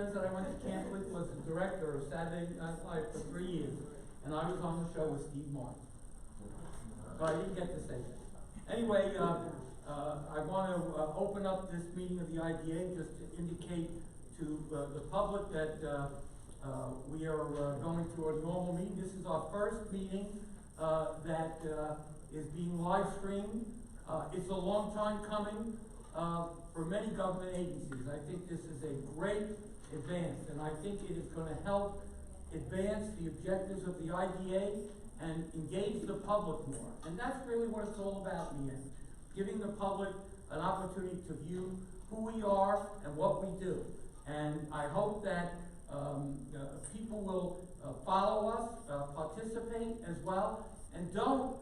friends that I went to camp with was the director of Saturday Night Live for 3 years, and I was on the show with Steve Martin. So I didn't get to say that. Anyway, I want to open up this meeting of the IDA just to indicate to the public that we are going to a normal meeting. This is our first meeting that is being live streamed. It's a long time coming for many government agencies. I think this is a great advance, and I think it is going to help advance the objectives of the IDA and engage the public more. And that's really what it's all about in the end. Giving the public an opportunity to view who we are and what we do. And I hope that people will follow us, participate as well, and don't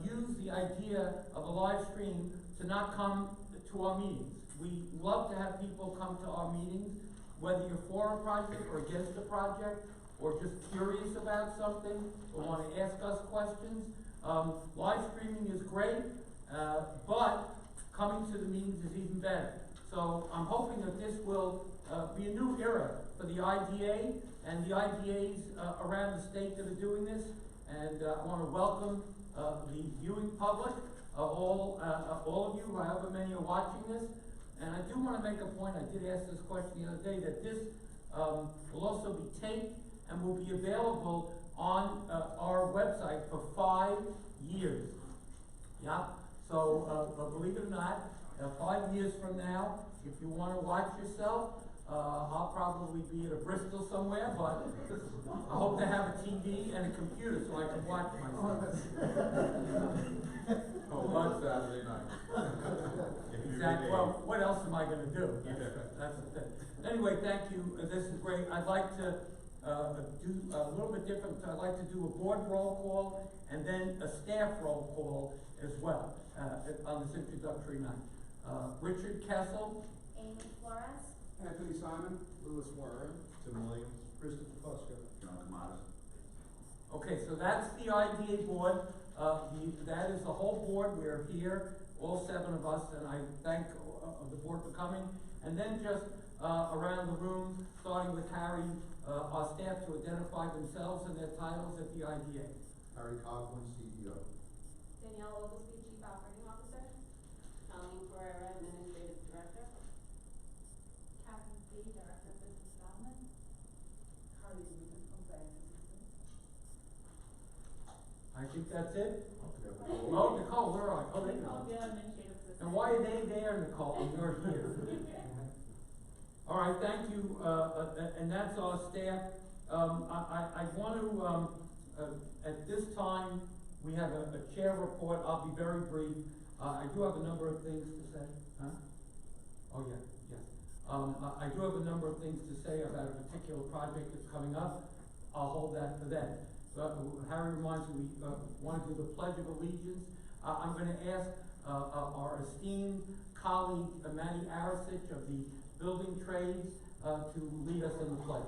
use the idea of a live stream to not come to our meetings. We love to have people come to our meetings, whether you're for a project or against a project, or just curious about something, or want to ask us questions. Live streaming is great, but coming to the meetings is even better. So I'm hoping that this will be a new era for the IDA and the IDAs around the state that are doing this. And I want to welcome the viewing public, all of you, however many are watching this. And I do want to make a point, I did ask this question the other day, that this will also be taped and will be available on our website for 5 years. Yeah, so believe it or not, 5 years from now, if you want to watch yourself, I'll probably be at a Bristol somewhere, but I hope to have a TV and a computer so I can watch myself. On Saturday night. Exactly. Well, what else am I going to do? That's the thing. Anyway, thank you. This is great. I'd like to do a little bit different. I'd like to do a board roll call and then a staff roll call as well on this introductory night. Richard Kessel. Amy Flores. Anthony Simon. Louis Warren. Tim Williams. Christopher Fusco. John Camadas. Okay, so that's the IDA board. That is the whole board. We're here, all 7 of us, and I thank the board for coming. And then just around the room, starting with Harry, our staff to identify themselves and their titles at the IDA. Harry Coughlin, CEO. Danielle Oglesby, Chief Operating Officer. Colleen Ferreira, Administrative Director. Kathy B, Director of Business Development. Carly Newman, Compliance Assistant. I think that's it. Nicole. Oh, Nicole, where are you? Oh, there you Nicole, go. yeah, Administrative Assistant. And why are they there, Nicole, and you're here? All right, thank you, and that's our staff. I want to, at this time, we have a chair report. I'll be very brief. I do have a number of things to say. Huh? Oh, yeah, yes. I do have a number of things to say about a particular project that's coming up. I'll hold that for then. Harry reminds me, we want to do the Pledge of Allegiance. I'm going to ask our esteemed colleague, Manny Arasich of the Building Trades, to lead us in the pledge.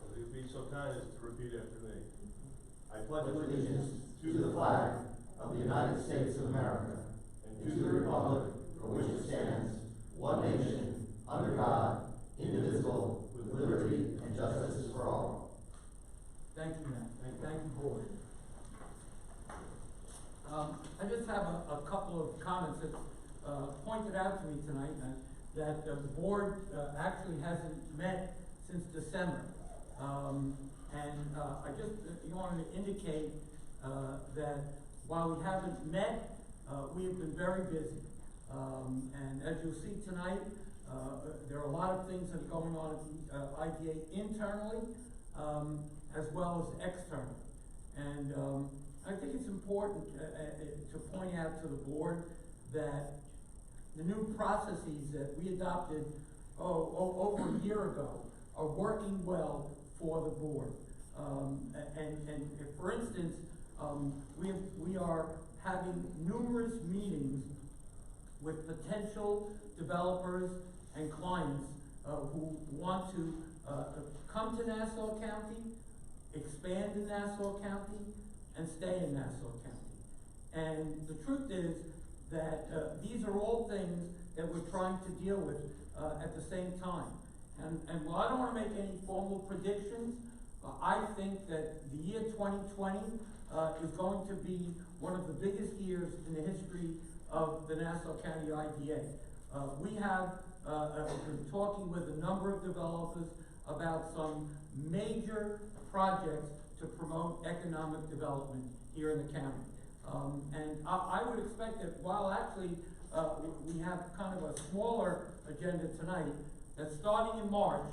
Will you be so kind as to repeat after me? I pledge allegiance to the flag of the United States of America and to the republic for which it stands, one nation, under God, indivisible, with liberty and justice for all. Thank you, Matt. Thank you, board. I just have a couple of comments that pointed out to me tonight that the board actually hasn't met since December. I just wanted to indicate that while we haven't met, we have been very busy. And as you'll see tonight, there are a lot of things that are going on at the IDA internally as well as externally. And I think it's important to point out to the board that the new processes that we adopted over a year ago are working well for the board. And if, for instance, we are having numerous meetings with potential developers and clients who want to come to Nassau County, expand in Nassau County, and stay in Nassau County. And the truth is that these are all things that we're trying to deal with at the same time. And while I don't want to make any formal predictions, I think that the year 2020 is going to be one of the biggest years in the history of the Nassau County IDA. We have been talking with a number of developers about some major projects to promote economic development here in the county. And I would expect that while actually we have kind of a smaller agenda tonight, that starting in March,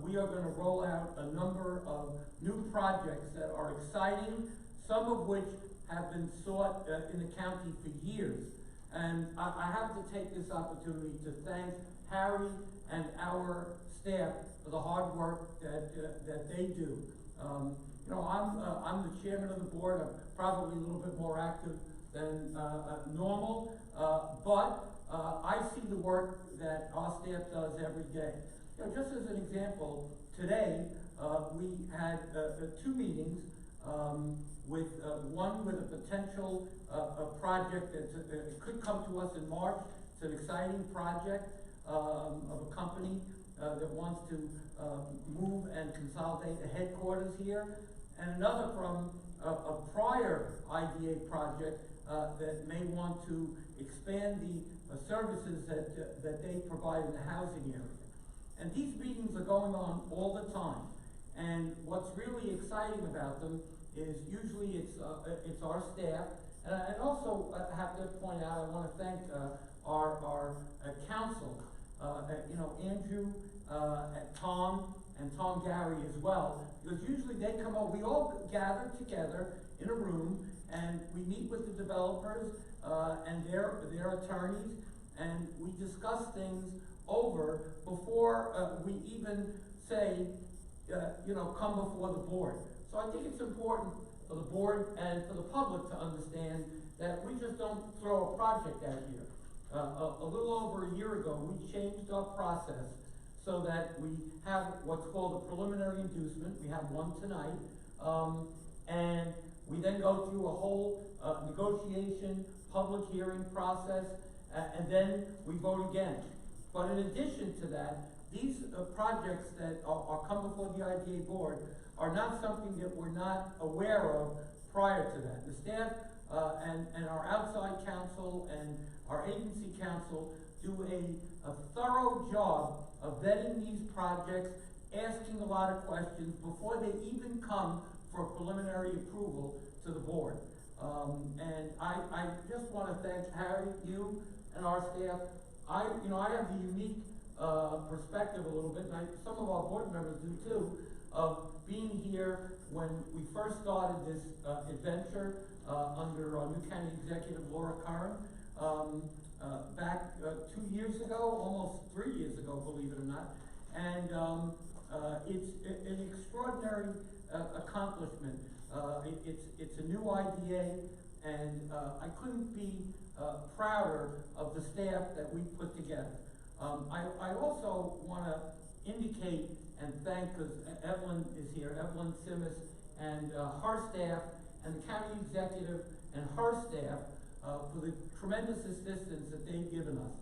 we are going to roll out a number of new projects that are exciting, some of which have been sought in the county for years. And I have to take this opportunity to thank Harry and our staff for the hard work that they do. You know, I'm the chairman of the board. I'm probably a little bit more active than normal, but I see the work that our staff does every day. You know, just as an example, today we had 2 meetings, with one with a potential project that could come to us in March. It's an exciting project of a company that wants to move and consolidate the headquarters here, and another from a prior IDA project that may want to expand the services that they provide in the housing area. And these meetings are going on all the time. And what's really exciting about them is usually it's our staff. And I also have to point out, I want to thank our council, you know, Andrew, Tom, and Tom Gary as well, because usually they come over, we all gather together in a room, and we meet with the developers and their attorneys, and we discuss things over before we even say, you know, come before the board. So I think it's important for the board and for the public to understand that we just don't throw a project out here. A little over a year ago, we changed our process so that we have what's called a preliminary inducement. We have one tonight, and we then go through a whole negotiation, public hearing process, and then we vote again. But in addition to that, these projects that are come before the IDA board are not something that we're not aware of prior to that. The staff and our outside counsel and our agency counsel do a thorough job of vetting these projects, asking a lot of questions before they even come for preliminary approval to the board. And I just want to thank Harry, you, and our staff. I have the unique perspective a little bit, and some of our board members do too, of being here when we first started this adventure under our new county executive, Laura Curran, back 2 years ago, almost 3 years ago, believe it or not. And it's an extraordinary accomplishment. It's a new IDA, and I couldn't be prouder of the staff that we put together. I also want to indicate and thank, because Evelyn is here, Evelyn Simmons, and her staff, and the county executive and her staff for the tremendous assistance that they've given us.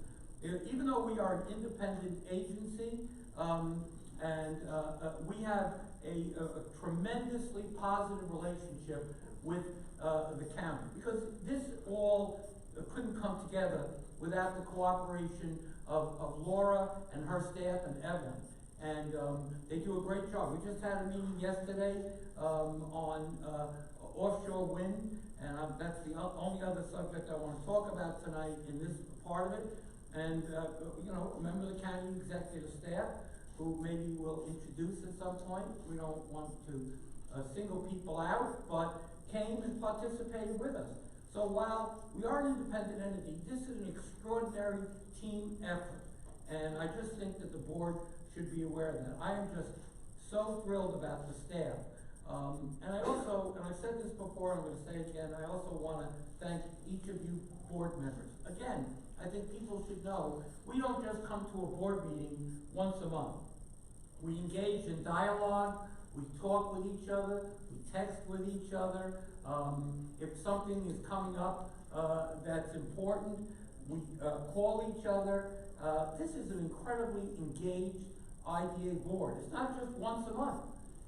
Even though we are an independent agency, and we have a tremendously positive relationship with the county, because this all couldn't come together without the cooperation of Laura and her staff and Evelyn. And they do a great job. We just had a meeting yesterday on offshore wind, and that's the only other subject I want to talk about tonight in this part of it. And you know, remember the county executive staff, who maybe we'll introduce at some point. We don't want to single people out, but came and participated with us. So while we are an independent entity, this is an extraordinary team effort. And I just think that the board should be aware of that. I am just so thrilled about the staff. And I also, and I've said this before, I'm going to say it again, I also want to thank each of you board members. Again, I think people should know, we don't just come to a board meeting once a month. We engage in dialogue, we talk with each other, we text with each other. If something is coming up that's important. We call each other. This is an incredibly engaged IDA board. It's not just once a month,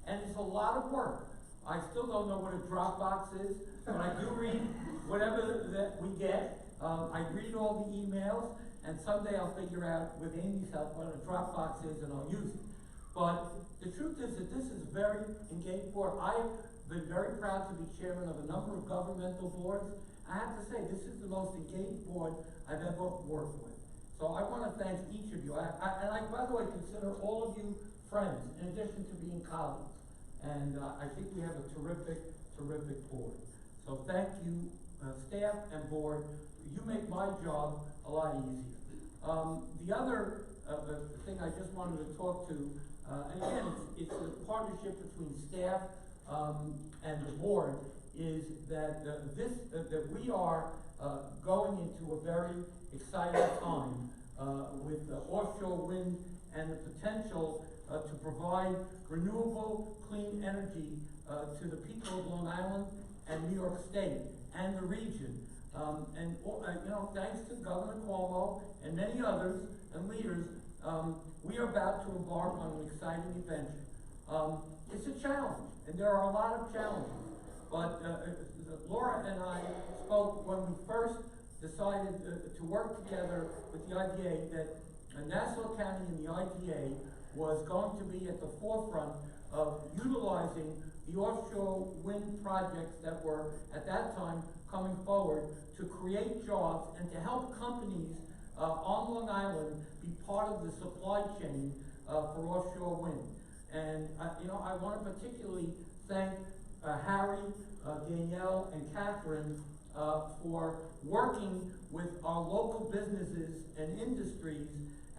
and it's a lot of work. I still don't know what a Dropbox is, but I do read whatever that we get. I read all the emails, and someday I'll figure out, with Amy's help, what a Dropbox is, and I'll use it. But the truth is that this is a very engaged board. I've been very proud to be chairman of a number of governmental boards. I have to say, this is the most engaged board I've ever worked with. So I want to thank each of you. And I, by the way, consider all of you friends, in addition to being colleagues. And I think we have a terrific, terrific board. So thank you, staff and board. You make my job a lot easier. The other thing I just wanted to talk to, and again, it's a partnership between staff and the board, is that that we are going into a very exciting time with offshore wind and the potential to provide renewable, clean energy to the people of Long Island and New York State and the region. Thanks to Governor Cuomo and many others and leaders, we are about to embark on an exciting adventure. It's a challenge, and there are a lot of challenges. But Laura and I spoke when we first decided to work together with the IDA that Nassau County and the IDA was going to be at the forefront of utilizing the offshore wind projects that were at that time coming forward to create jobs and to help companies on Long Island be part of the supply chain for offshore wind. And I want to particularly thank Harry, Danielle, and Catherine for working with our local businesses and industries,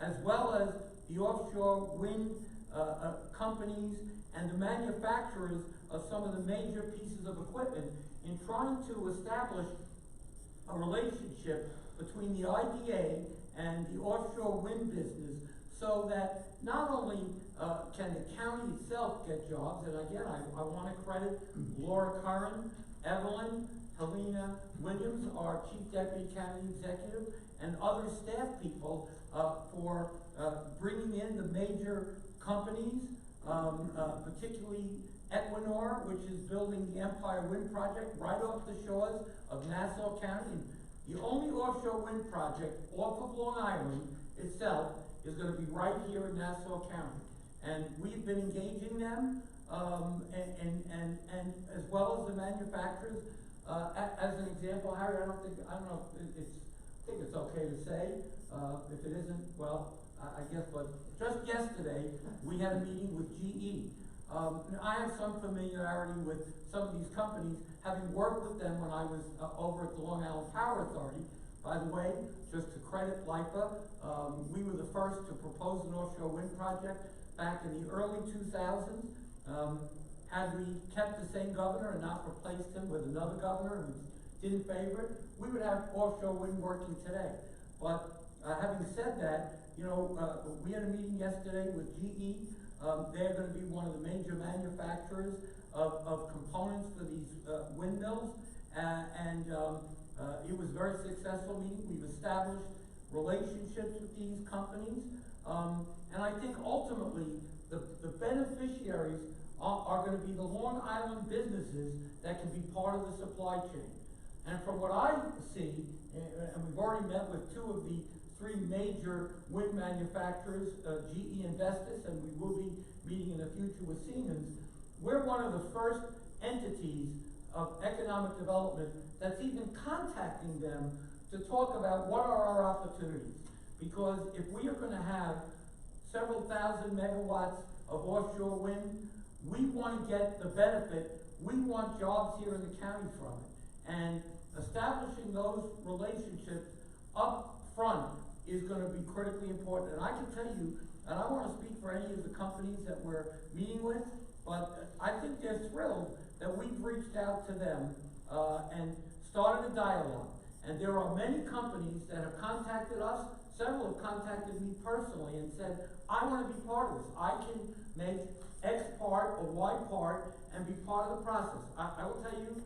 as well as the offshore wind companies and the manufacturers of some of the major pieces of equipment in trying to establish a relationship between the IDA and the offshore wind business, so that not only can the county itself get jobs, and again, I want to credit Laura Curran, Evelyn, Helena Williams, our Chief Deputy County Executive, and other staff people for bringing in the major companies, particularly Equinor, which is building the Empire Wind Project right off the shores of Nassau County. The only offshore wind project off of Long Island itself is going to be right here in Nassau County. And we've been engaging them, and as well as the manufacturers. As an example, Harry, I think it's okay to say. If it isn't, well, I guess, but just yesterday, we had a meeting with GE. I have some familiarity with some of these companies, having worked with them when I was over at the Long Island Power Authority. By the way, just to credit LIPA, we were the first to propose an offshore wind project back in the early 2000s. Had we kept the same governor and not replaced him with another governor who didn't favor it, we would have offshore wind working today. But having said that, we had a meeting yesterday with GE. They're going to be one of the major manufacturers of components for these windmills, and it was a very successful meeting. We've established relationships with these companies, and I think ultimately the beneficiaries are going to be the Long Island businesses that can be part of the supply chain. And from what I see, and we've already met with two of the three major wind manufacturers, GE and Vestas, and we will be meeting in the future with Siemens, we're one of the first entities of economic development that's even contacting them to talk about what are our opportunities. Because if we are going to have several thousand megawatts of offshore wind, we want to get the benefit. We want jobs here in the county from it. And establishing those relationships up front is going to be critically important. And I can tell you, and I want to speak for any of the companies that we're meeting with, but I think they're thrilled that we've reached out to them and started a dialogue. And there are many companies that have contacted us. Several have contacted me personally and said, I want to be part of this. I can make X part or Y part and be part of the process. I will tell you,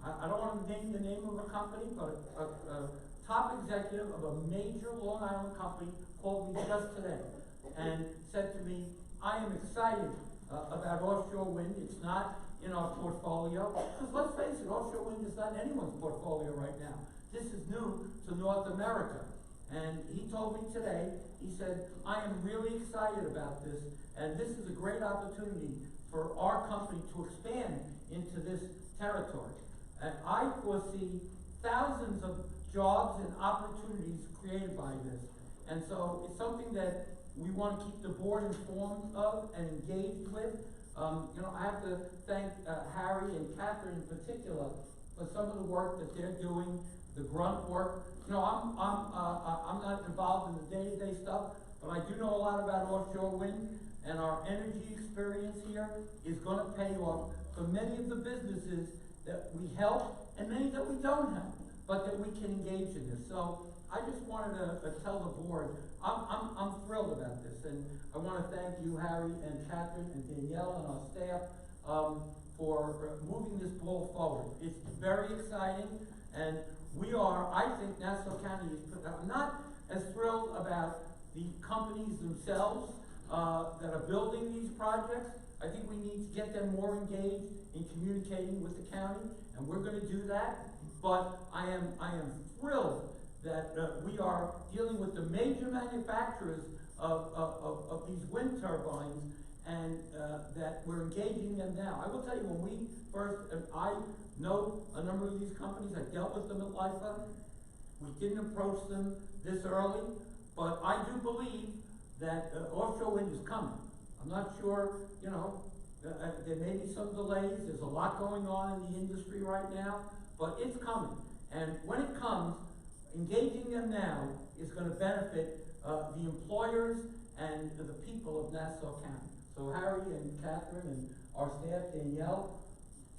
I don't want to name the name of a company, but a top executive of a major Long Island company called me just today and said to me, I am excited about offshore wind. It's not in our portfolio. Because let's face it, offshore wind is not anyone's portfolio right now. This is new to North America. And he told me today, he said, I am really excited about this, and this is a great opportunity for our company to expand into this territory. And I foresee thousands of jobs and opportunities created by this. And so it's something that we want to keep the board informed of and engaged with. I have to thank Harry and Catherine in particular for some of the work that they're doing, the grunt work. I'm not involved in the day-to-day stuff, but I do know a lot about offshore wind, and our energy experience here is going to pay off for many of the businesses that we help and many that we don't help, but that we can engage in this. So I just wanted to tell the board, I'm thrilled about this, and I want to thank you, Harry and Catherine and Danielle and our staff for moving this ball forward. It's very exciting, and I think Nassau County is, I'm not as thrilled about the companies themselves that are building these projects. I think we need to get them more engaged in communicating with the county, and we're going to do that. But I am thrilled that we are dealing with the major manufacturers of these wind turbines, and that we're engaging them now. I will tell you, when we first, I know a number of these companies, I dealt with them at LIFA. We didn't approach them this early, but I do believe that offshore wind is coming. I'm not sure, there may be some delays. There's a lot going on in the industry right now, but it's coming. And when it comes, engaging them now is going to benefit the employers and the people of Nassau County. So Harry and Catherine and our staff, Danielle,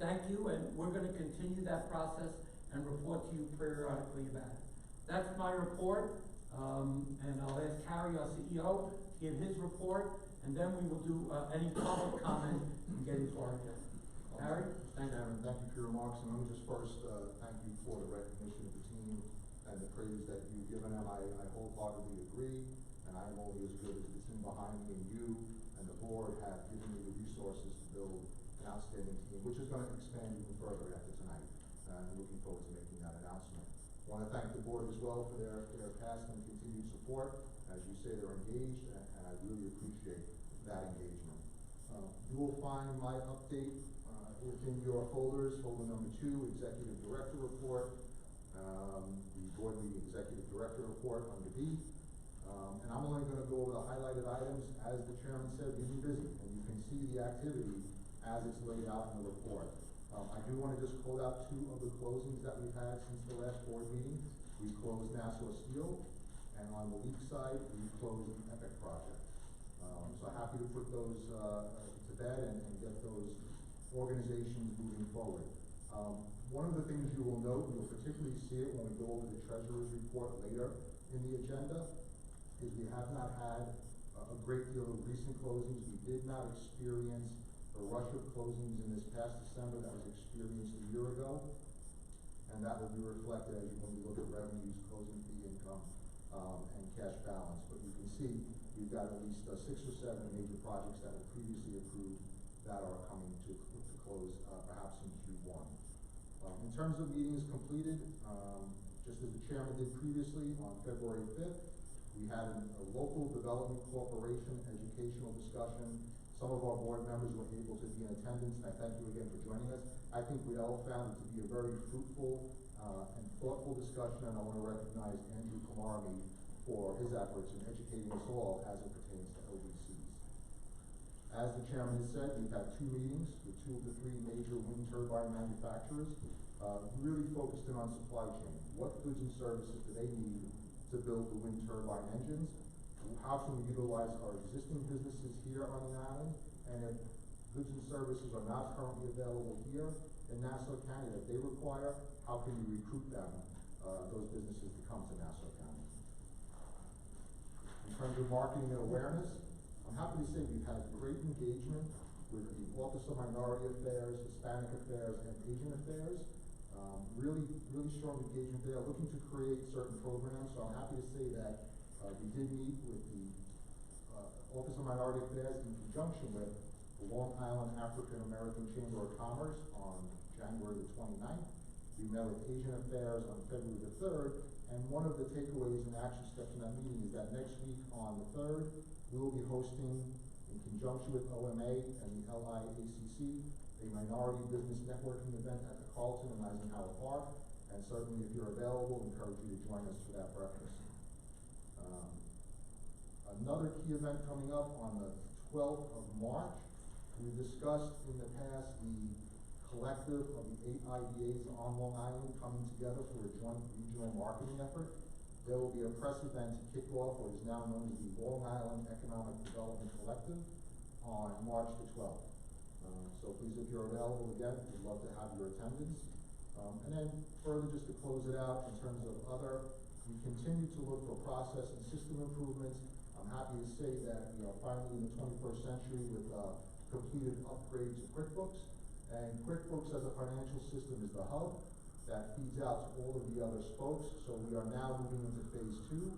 thank you, and we're going to continue that process and report to you periodically about it. That's my report, and I'll ask Harry, our CEO, to give his report, and then we will do any public comment and get into our agenda. Harry, thank you. Chairman, thank you for your remarks, and let me just first thank you for the recognition of the team and the praise that you've given them. I wholeheartedly agree, and I am only as good as the team behind me, and you and the board have given me the resources to build an outstanding team, which is going to expand even further after tonight. I'm looking forward to making that announcement. I want to thank the board as well for their past and continued support. As you say, they're engaged, and I really appreciate that engagement. You will find my update within your folders, folder number 2, Executive Director Report, the Board Meeting Executive Director Report under B. And I'm only going to go over the highlighted items. As the chairman said, we've been busy, and you can see the activity as it's laid out in the report. I do want to just call out 2 of the closings that we've had since the last board meeting. We closed Nassau Steel, and on the leak side, we closed the Epic project. So happy to put those to bed and get those organizations moving forward. One of the things you will note, and you'll particularly see it when we go over the treasurer's report later in the agenda, is we have not had a great deal of recent closings. We did not experience the rush of closings in this past December that was experienced a year ago, and that will be reflected as when we look at revenues, closing fee income, and cash balance. But you can see we've got at least 6 or 7 major projects that were previously approved that are coming to close perhaps in Q1. In terms of meetings completed, just as the chairman did previously, on February 5th, we had a local development corporation educational discussion. Some of our board members were able to be in attendance, and I thank you again for joining us. I think we all found it to be a very fruitful and thoughtful discussion, and I want to recognize Andrew Kamarmi for his efforts in educating us all as it pertains to LDCs. As the chairman has said, we've had 2 meetings with 2 of the 3 major wind turbine manufacturers, really focused in on supply chain. What goods and services do they need to build the wind turbine engines? How can we utilize our existing businesses here on the island? And if goods and services are not currently available here in Nassau County that they require, how can we recruit them, those businesses to come to Nassau County? In terms of marketing and awareness, I'm happy to say we've had great engagement with the Office of Minority Affairs, Hispanic Affairs, and Asian Affairs. Really strong engagement there, looking to create certain programs, so I'm happy to say that, we did meet with the, Office of Minority Affairs in conjunction with the Long Island African American Chamber of Commerce on January the 29th. We met with Asian Affairs on February the 3rd, and one of the takeaways and action steps in that meeting is that next week on the 3rd, we will be hosting, in conjunction with OMA and the LIACC, a minority business networking event at the Carlton in Eisenhower Park, and certainly if you're available, encourage you to join us for that breakfast. Another key event coming up on the 12th of March, we discussed in the past the collective of the 8 IDAs on Long Island coming together for a joint regional marketing effort. There will be a press event to kick off what is now known as the Long Island Economic Development Collective on March the 12th. So please, if you're available again, we'd love to have your attendance. And then further, just to close it out in terms of other, we continue to look for process and system improvements. I'm happy to say that we are finally in the 21st century with completed upgrades to QuickBooks. And QuickBooks as a financial system is the hub that feeds out to all of the other spokes. So we are now moving into phase 2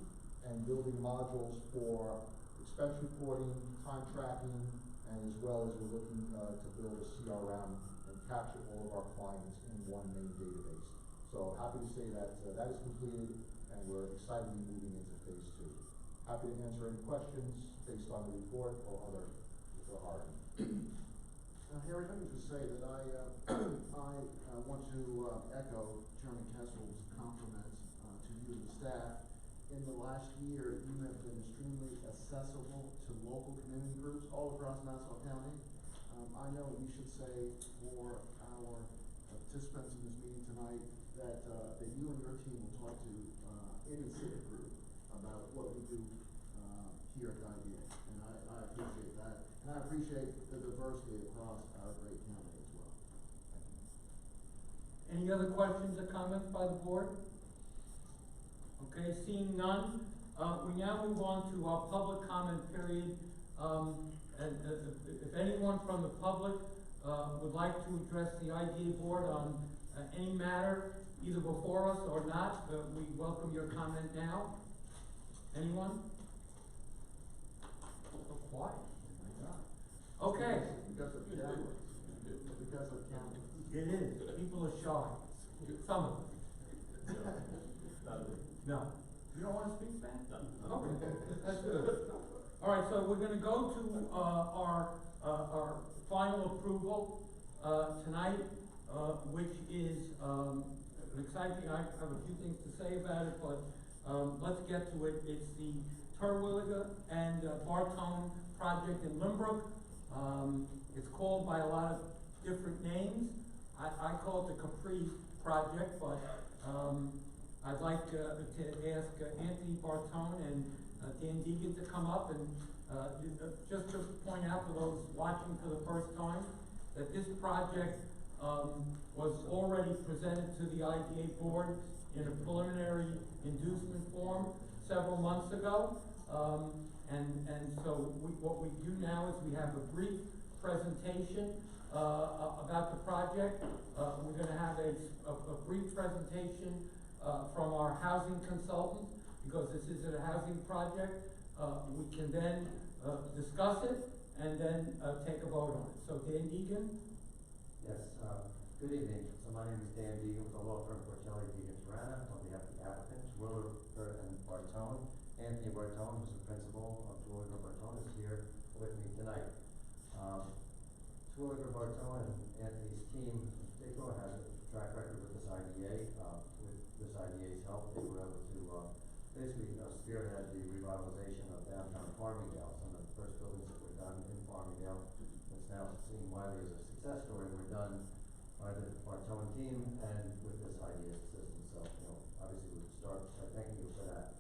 and building modules for expense reporting, time tracking, and as well as we're looking to build a CRM and capture all of our clients in one main database. So happy to say that that is completed, and we're excitedly moving into phase 2. Happy to answer any questions based on the report or other, if there are any. Harry, let me just say that I want to echo Chairman Kessel's compliments to you and the staff. In the last year, you have been extremely accessible to local community groups all across Nassau County. I know we should say for our participants in this meeting tonight that you and your team will talk to any civic group about what we do here at IDA, and I appreciate that. And I appreciate the diversity across our great county as well. Any other questions or comments by the board? Okay, seeing none, we now move on to our public comment period. And if anyone from the public would like to address the IDA board on any matter, either before us or not, we welcome your comment now. Anyone? So quiet. Okay. Because of cameras. Because of cameras. It is. People are shy. Some of them. No. You don't want to speak, Ben? No. Okay. That's good. All right, so we're going to go to our final approval tonight, which is exciting. I have a few things to say about it, but let's get to it. It's the Terwilliger and Bartone project in Limbrook. It's called by a lot of different names. I call it the Capri project, but I'd like to ask Anthony Bartone and Dan Deegan to come up and just to point out to those watching for the first time that this project was already presented to the IDA board in a preliminary inducement form several months ago. And so what we do now is we have a brief presentation about the project. We're going to have a brief presentation from our housing consultant, because this is a housing project. We can then discuss it and then take a vote on it. So Dan Deegan? Yes, good evening. So my name is Dan Deegan with the law firm Porcelli Deegan Tirana on behalf of the applicants, Terwilliger and Bartone. Anthony Bartone, who's the principal of Terwilliger Bartone, is here with me tonight. Terwilliger Bartone and Anthony's team in particular has a track record with this IDA. With this IDA's help, they were able to basically spearhead the revitalization of downtown Farmingdale. Some of the first buildings that were done in Farmingdale, that's now seen widely as a success story, were done by the Bartone team and with this IDA assistance. So, obviously we would start by thanking you for that.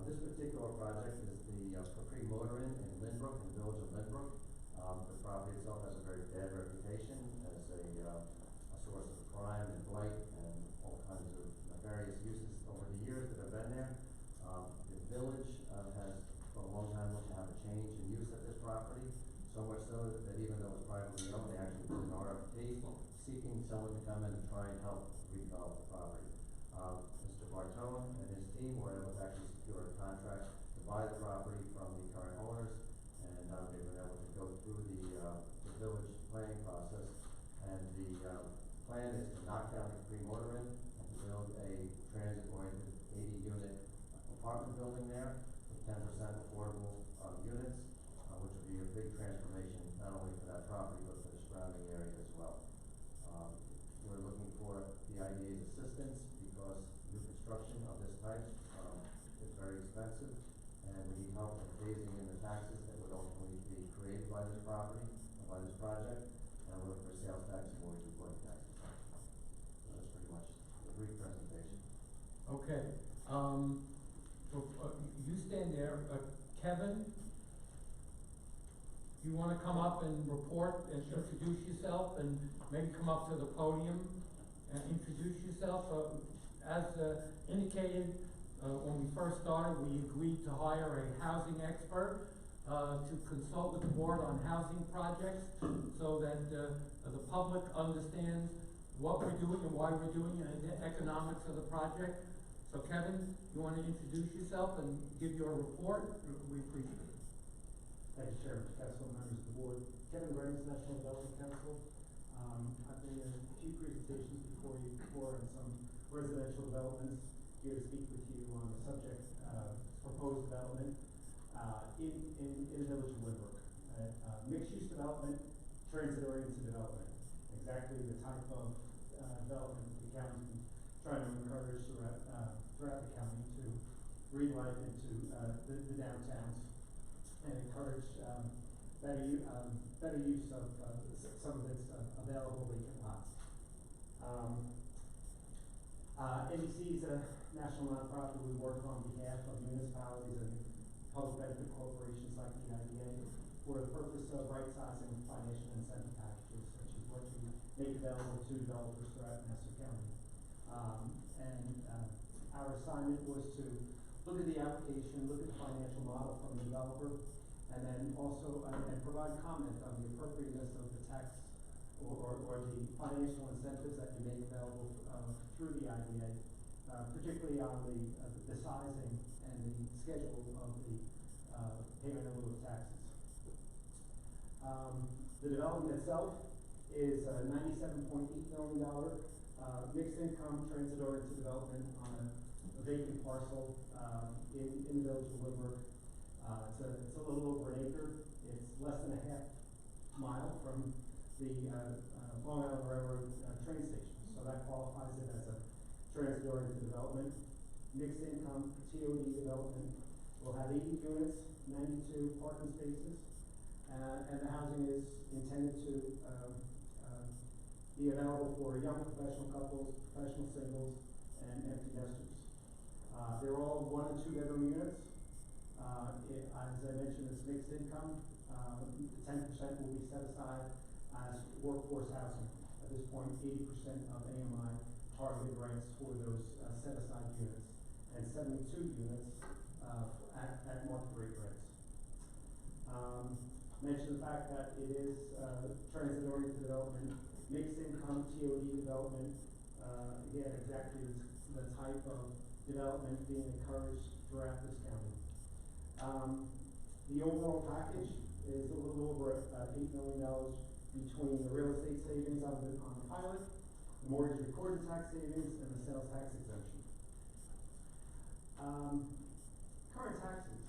This particular project is the Capri Motor Inn in Limbrook, in the village of Limbrook. The property itself has a very bad reputation as a source of crime and blight and all kinds of nefarious uses over the years that have been there. The village has for a long time looked to have a change in use of this property. So much so that even though it was privately owned, they actually put an RFP seeking someone to come in and try and help redevelop the property. Mr. Bartone and his team were able to actually secure a contract to buy the property from the current owners, and they've been able to go through the village planning process. And the plan is to knock down the pre-mortar and to build a transit-oriented 80-unit apartment building there with 10% affordable units, which would be a big transformation not only for that property but for the surrounding area as well. We're looking for the IDA's assistance because new construction of this type is very expensive, and we need help in phasing in the taxes that would ultimately be created by this property, by this project, and we're looking for sales tax and mortgage reporting taxes. So that's pretty much the brief presentation. Okay, you stand there, Kevin, you wanna come up and report and introduce yourself and maybe come up to the podium and introduce yourself? As indicated, when we first started, we agreed to hire a housing expert to consult with the board on housing projects so that the public understands what we're doing and why we're doing it and the economics of the project. So Kevin, you want to introduce yourself and give your report? We appreciate it. Thank you, Chairman, Council, members of the board. Kevin Graves, National Development Council. I've been in a few presentations before you before on some residential developments. Here to speak with you on the subject proposed development in the village of Woodbrook. Mixed-use development, transit-oriented development. Exactly the type of development that the county's been trying to encourage throughout the county to breathe life into the downtowns and encourage better use of some of its available vacant lots. NEC is a national nonprofit. We work on behalf of municipalities and public benefit corporations like the IDA for the purpose of right-sizing financial incentive packages, such as what you make available to developers throughout Nassau County. Our assignment was to look at the application, look at the financial model from the developer, and then also and provide comment on the appropriateness of the tax or the financial incentives that you make available through the IDA, particularly on the sizing and the schedule of the payment in lieu of taxes. The development itself is a $97.8 million mixed income transit-oriented development on a vacant parcel in the village of Woodbrook. It's a little over an acre. It's less than a half mile from the Long Island Railroad train station, so that qualifies it as a transit-oriented development. Mixed income TOD development will have 80 units, 92 parking spaces, and the housing is intended to be available for young professional couples, professional singles, and empty nesters. They're all 1 and 2 bedroom units. As I mentioned, it's mixed income. 10% will be set aside as workforce housing. At this point, 80% of AMI targeted rents for those set aside units, and 72 units at market rate rents. Mention the fact that it is transit-oriented development, mixed income TOD development. Again, exactly the type of development being encouraged throughout this county. The overall package is a little over $8 million between the real estate savings on the pilot, the mortgage recorded tax savings, and the sales tax exemption. Current taxes,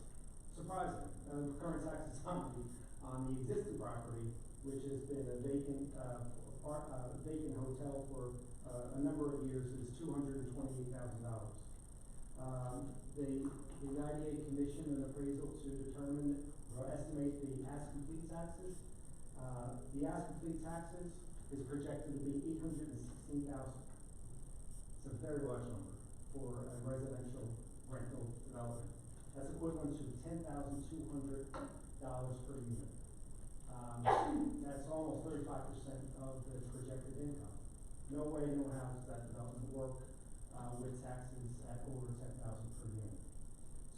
surprising. Current taxes on the existing property, which has been a vacant hotel for a number of years, is $228,000. The IDA commissioned an appraisal to determine or estimate the as-complete taxes. The as-complete taxes is projected to be $816,000. It's a very large number for a residential rental development. That's equivalent to $10,200 per unit. That's almost 35% of the projected income. No way, no how does that development work with taxes at over $10,000 per unit.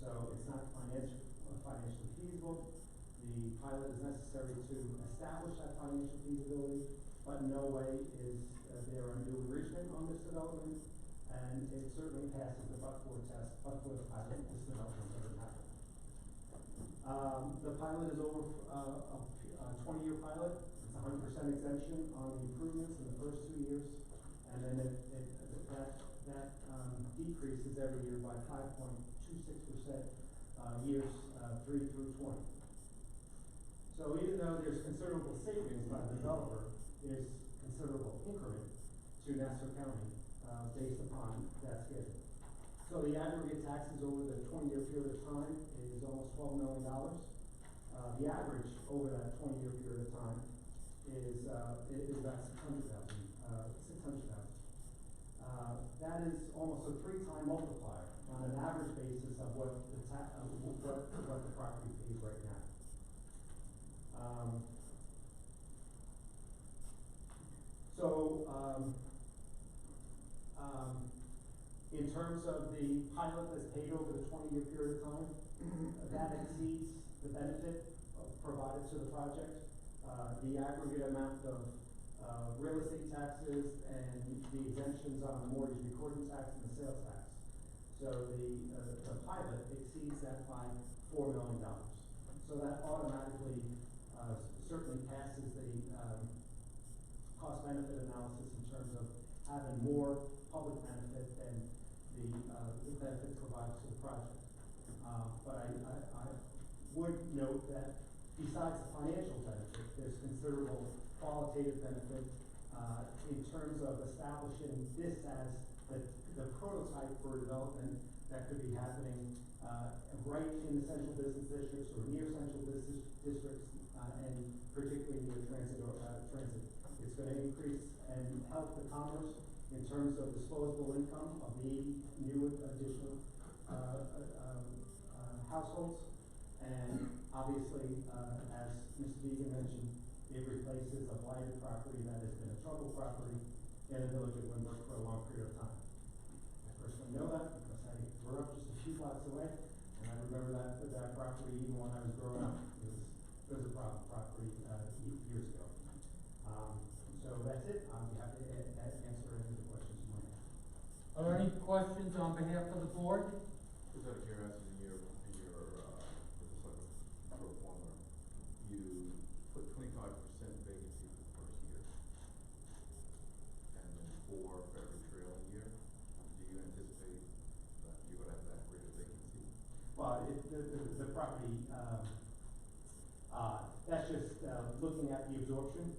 So it's not financially feasible. The the pilot is necessary to establish that financial feasibility, but in no way is there undue enrichment on this development, and it certainly passes the but-for test, but for the pilot, this development doesn't happen. The pilot is over a 20-year pilot. It's 100% exemption on the improvements in the first 2 years, and then that decreases every year by 5.26%, years 3 through 20. So even though there's considerable savings by the developer, there's considerable increment to Nassau County based upon that schedule. So the aggregate taxes over the 20-year period of time is almost $12 million. The average over that 20-year period of time is about $600,000. That is almost a 3-time multiplier on an average basis of what the property pays right now. In terms of the pilot that's paid over the 20-year period of time, that exceeds the benefit provided to the project. The aggregate amount of real estate taxes and the exemptions on the mortgage recording tax and the sales tax. So the pilot exceeds that by $4 million. So that automatically certainly passes the cost-benefit analysis in terms of having more public benefit than the benefit provided to the project. But I would note that besides the financial benefit, there's considerable qualitative benefit in terms of establishing this as the prototype for development that could be happening right in the central business districts or near central business districts, and particularly near transit. It's going to increase and help the commerce in terms of disposable income of the 80 new additional households. And obviously, as Mr. Deegan mentioned, it replaces a blighted property that has been a troubled property in the village of Windbrook for a long period of time. I personally know that because I grew up just a few blocks away, and I remember that property even when I was growing up. It was a problem property years ago. So that's it. I'll be happy to answer any of the questions you might have. Are there any questions on behalf of the board? Just out of curiosity, in your pro forma, you put 25% vacancy for the first year, and then 4 for every trailing year. Do you anticipate that you're going to have that rate of vacancy? Well, the property, that's just looking at the absorption,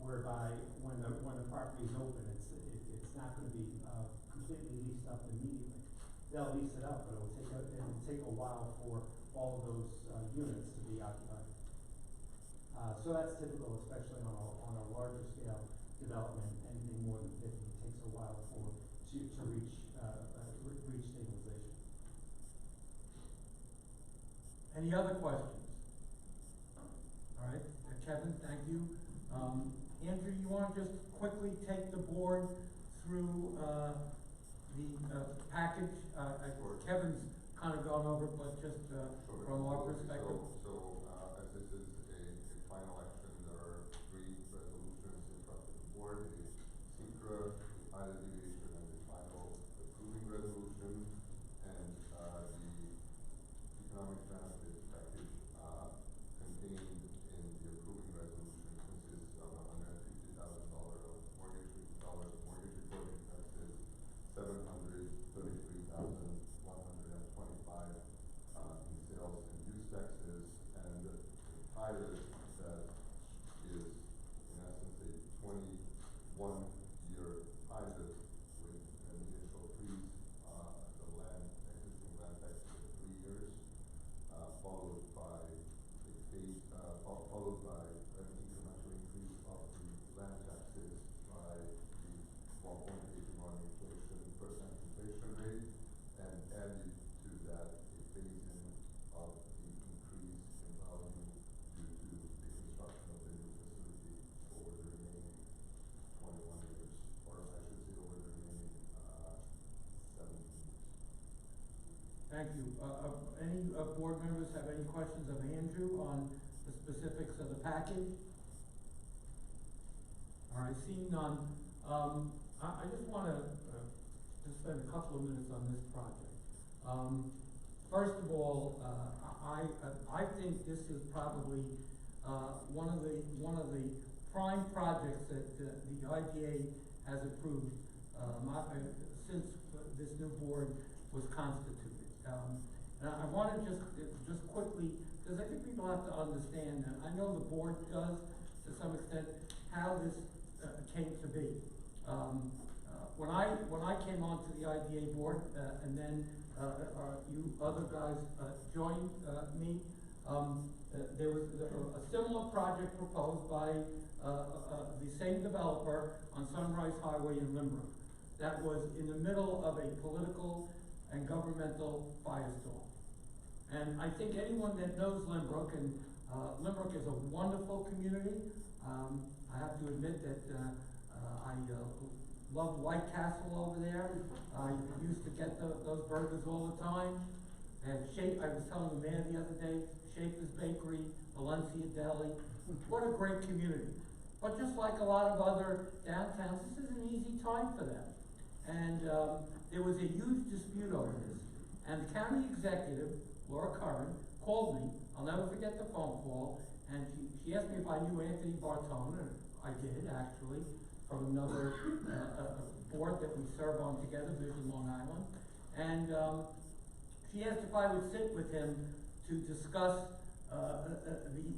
whereby when the property is open, it's not going to be completely leased up immediately. They'll lease it up, but it'll take a while for all of those units to be occupied. So that's typical, especially on a larger scale development. Anything more than 50 takes a while to reach stabilization. Any other questions? All right, Kevin, thank you. Andrew, you want to just quickly take the board through the package? Sure. Kevin's kind of gone over, but just Sure. from our perspective. So as this is a final action, there are 3 resolutions in front of the board: the secret, the pilot deviation, and the final approving resolution. And the economic benefit package contained in the approving resolution consists of $150,000 of mortgage recording taxes, $733,125 in sales and use taxes, and the pilot that is in essence a 21-year pilot with an initial freeze the existing land taxes of 3 years, followed by an incremental increase of the land taxes by the 1.81% inflation rate, and added to that a phase-in of the increase in value due to the construction of the new facility over the remaining 21 years, or I should say over the remaining 17 years. Thank you. Any board members have any questions of Andrew on the specifics of the package? All right, seeing none, I just wanna, just spend a couple of minutes on this project. First of all, I think this is probably, one of the prime projects that, the IDA has approved, since this new board was constituted. And I wanna just quickly, because I think people have to understand, and I know the board does to some extent, how this came to be. When I came onto the IDA board, and then you other guys joined me, there was a similar project proposed by the same developer on Sunrise Highway in Limbrook. That was in the middle of a political and governmental firestorm. And I think anyone that knows Limbrook, and Limbrook is a wonderful community. I have to admit that I love White Castle over there. I used to get those burgers all the time. And I was telling the mayor the other day, Schaefer's Bakery, Valencia Deli, what a great community. But just like a lot of other downtowns, this is an easy time for them. And there was a huge dispute over this. And the county executive, Laura Curran, called me. I'll never forget the phone call. And she asked me if I knew Anthony Bartone, and I did actually, from another board that we serve on together, Vision Long Island. And she asked if I would sit with him to discuss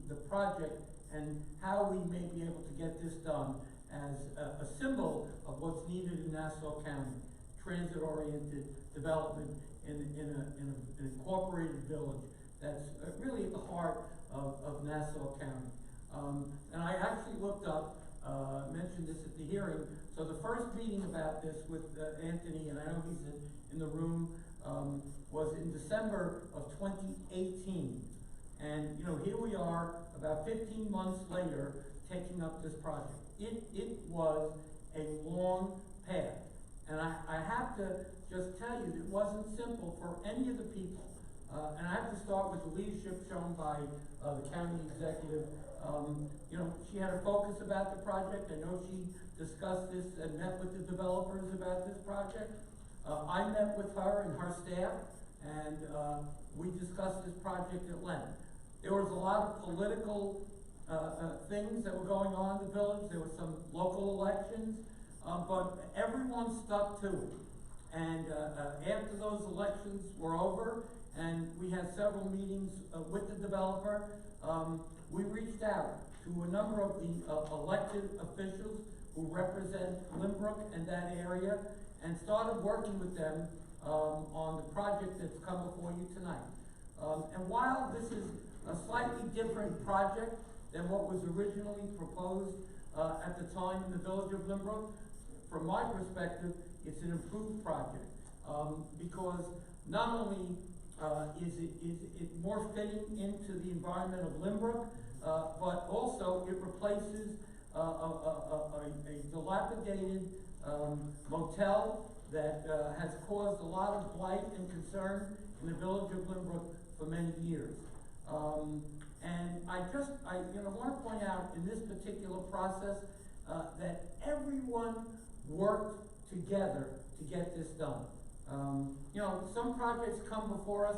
the project and how we may be able to get this done as a symbol of what's needed in Nassau County, transit-oriented development in an incorporated village that's really at the heart of Nassau County. And I actually looked up, mentioned this at the hearing. So the first meeting about this with Anthony, and I know he's in the room, was in December of 2018. And you know, here we are about 15 months later taking up this project. It was a long path. And I have to just tell you, it wasn't simple for any of the people. And I have to start with the leadership shown by the county executive. You know, she had a focus about the project. I know she discussed this and met with the developers about this project. I met with her and her staff, and we discussed this project at length. There was a lot of political things that were going on in the village. There were some local elections, but everyone stuck to it. And after those elections were over, and we had several meetings with the developer, we reached out to a number of the elected officials who represent Limbrook and that area, and started working with them on the project that's come before you tonight. And while this is a slightly different project than what was originally proposed at the time in the village of Limbrook, from my perspective, it's an improved project, because not only is it more fitting into the environment of Limbrook, but also it replaces a dilapidated motel that has caused a lot of blight and concern in the village of Limbrook for many years. And I want to point out in this particular process that everyone worked together to get this done. You know, some projects come before us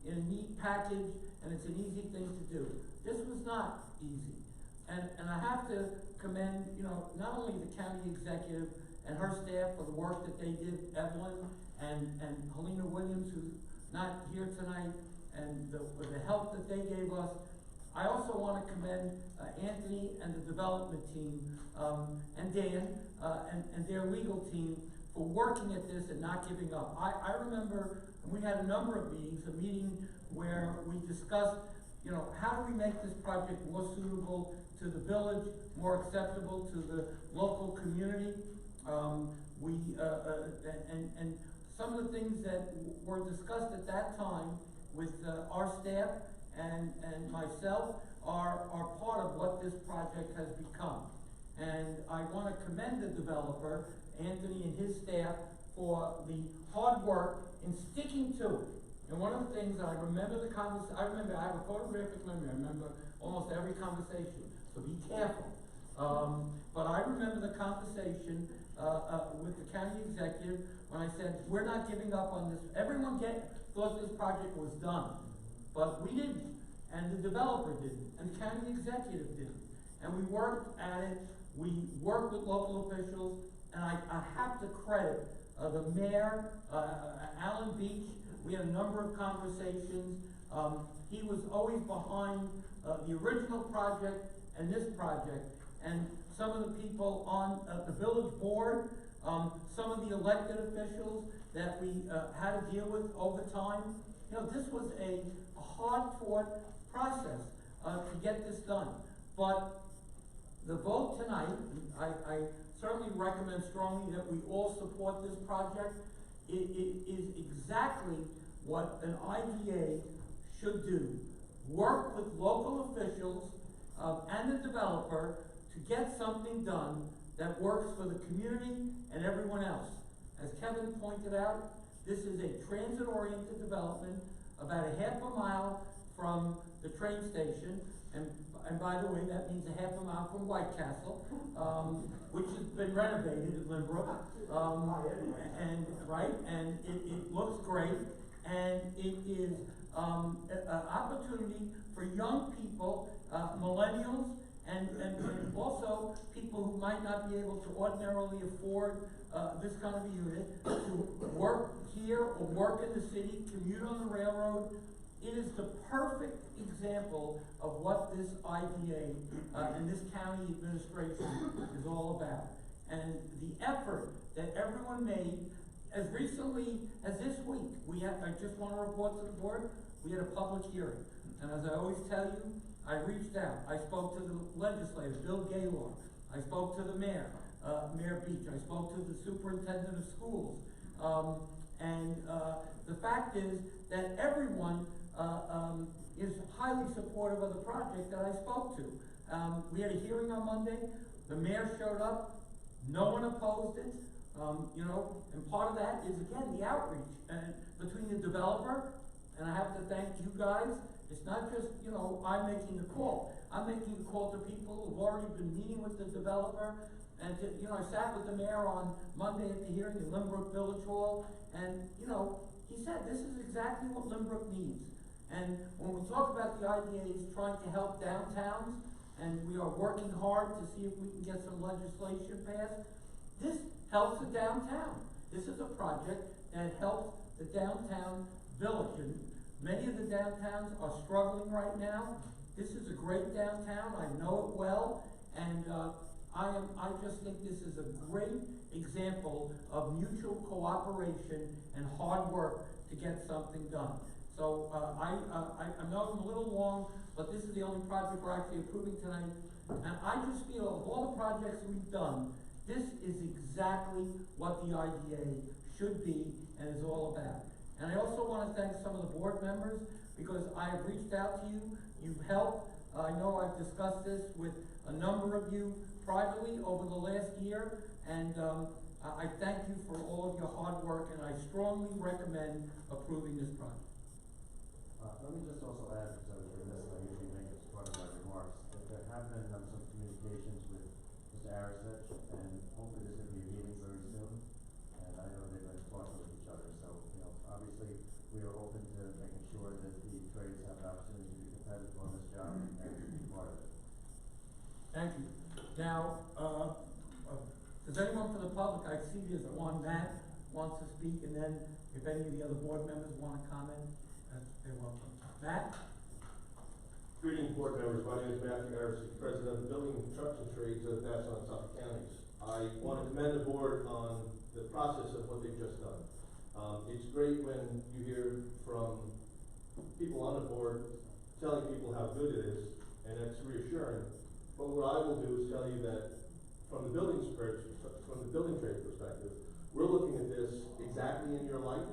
in a neat package, and it's an easy thing to do. This was not easy. And I have to commend, you know, not only the county executive and her staff for the work that they did, Evelyn and Helena Williams, who's not here tonight, and the help that they gave us. I also want to commend Anthony and the development team, and Dan, and their legal team for working at this and not giving up. I remember we had a number of meetings, a meeting where we discussed, you know, how do we make this project more suitable to the village, more acceptable to the local community. And some of the things that were discussed at that time with our staff and myself are part of what this project has become. And I want to commend the developer, Anthony and his staff, for the hard work in sticking to it. And one of the things I remember I have a photographic memory, I remember almost every conversation, so be careful. But I remember the conversation, with the county executive when I said, we're not giving up on this. Everyone thought this project was done, but we didn't, and the developer didn't, and the county executive didn't. And we worked at it, we worked with local officials, and I have to credit the mayor, Alan Beach. We had a number of conversations. He was always behind the original project and this project. And some of the people on the village board, some of the elected officials that we had to deal with over time. You know, this was a hard-fought process to get this done. But the vote tonight, I certainly recommend strongly that we all support this project. It is exactly what an IDA should do. Work with local officials and the developer to get something done that works for the community and everyone else. As Kevin pointed out, this is a transit-oriented development about a half a mile from the train station, and by the way, that means a half a mile from White Castle, which has been renovated in Limbrook, and it looks great, and it is an opportunity for young people, millennials, and also people who might not be able to ordinarily afford this kind of a unit to work here or work in the city, commute on the railroad. It is the perfect example of what this IDA and this county administration is all about. And the effort that everyone made, as recently as this week, I just want to report to the board, we had a public hearing. And as I always tell you, I reached out. I spoke to the legislator, Bill Gaylord. I spoke to the mayor, Mayor Beach. I spoke to the superintendent of schools. The fact is that everyone is highly supportive of the project that I spoke to. We had a hearing on Monday. The mayor showed up. No one opposed it. And part of that is, again, the outreach between the developer, and I have to thank you guys. It's not just, I'm making the call. I'm making a call to people who've already been meeting with the developer. And I sat with the mayor on Monday at the hearing in Limbrook Village Hall, and, he said this is exactly what Limbrook needs. And when we talk about the IDAs trying to help downtowns, and we are working hard to see if we can get some legislation passed, this helps the downtown. This is a project that helps the downtown village. And many of the downtowns are struggling right now. This is a great downtown. I know it well. And I just think this is a great example of mutual cooperation and hard work to get something done. So I know I'm a little long, but this is the only project we're actually approving tonight. And I just feel of all the projects we've done, this is exactly what the IDA should be and is all about. And I also want to thank some of the board members because I have reached out to you. You've helped. I know I've discussed this with a number of you privately over the last year, and I thank you for all of your hard work, and I strongly recommend approving this project. Let me just also add, because I was remiss, I usually make this part of my remarks, that there have been some communications with Mr. Arasich, and hopefully there's going to be a meeting very soon, and I know they've been talking with each other, so, obviously we are open to making sure that the trades have an opportunity to be competitive on this job and to be part of it. Thank you. Now, does anyone from the public, I see there's one, Matt, wants to speak, and then if any of the other board members want to comment, they're welcome. Matt? Greetings, board members. My name is Matthew Harrison, President of the Building and Construction Trades of Nassau and Suffolk Counties. I want to commend the board on the process of what they've just done. It's great when you hear from people on the board telling people how good it is, and it's reassuring. But what I will do is tell you that from the building trade perspective, we're looking at this exactly in your light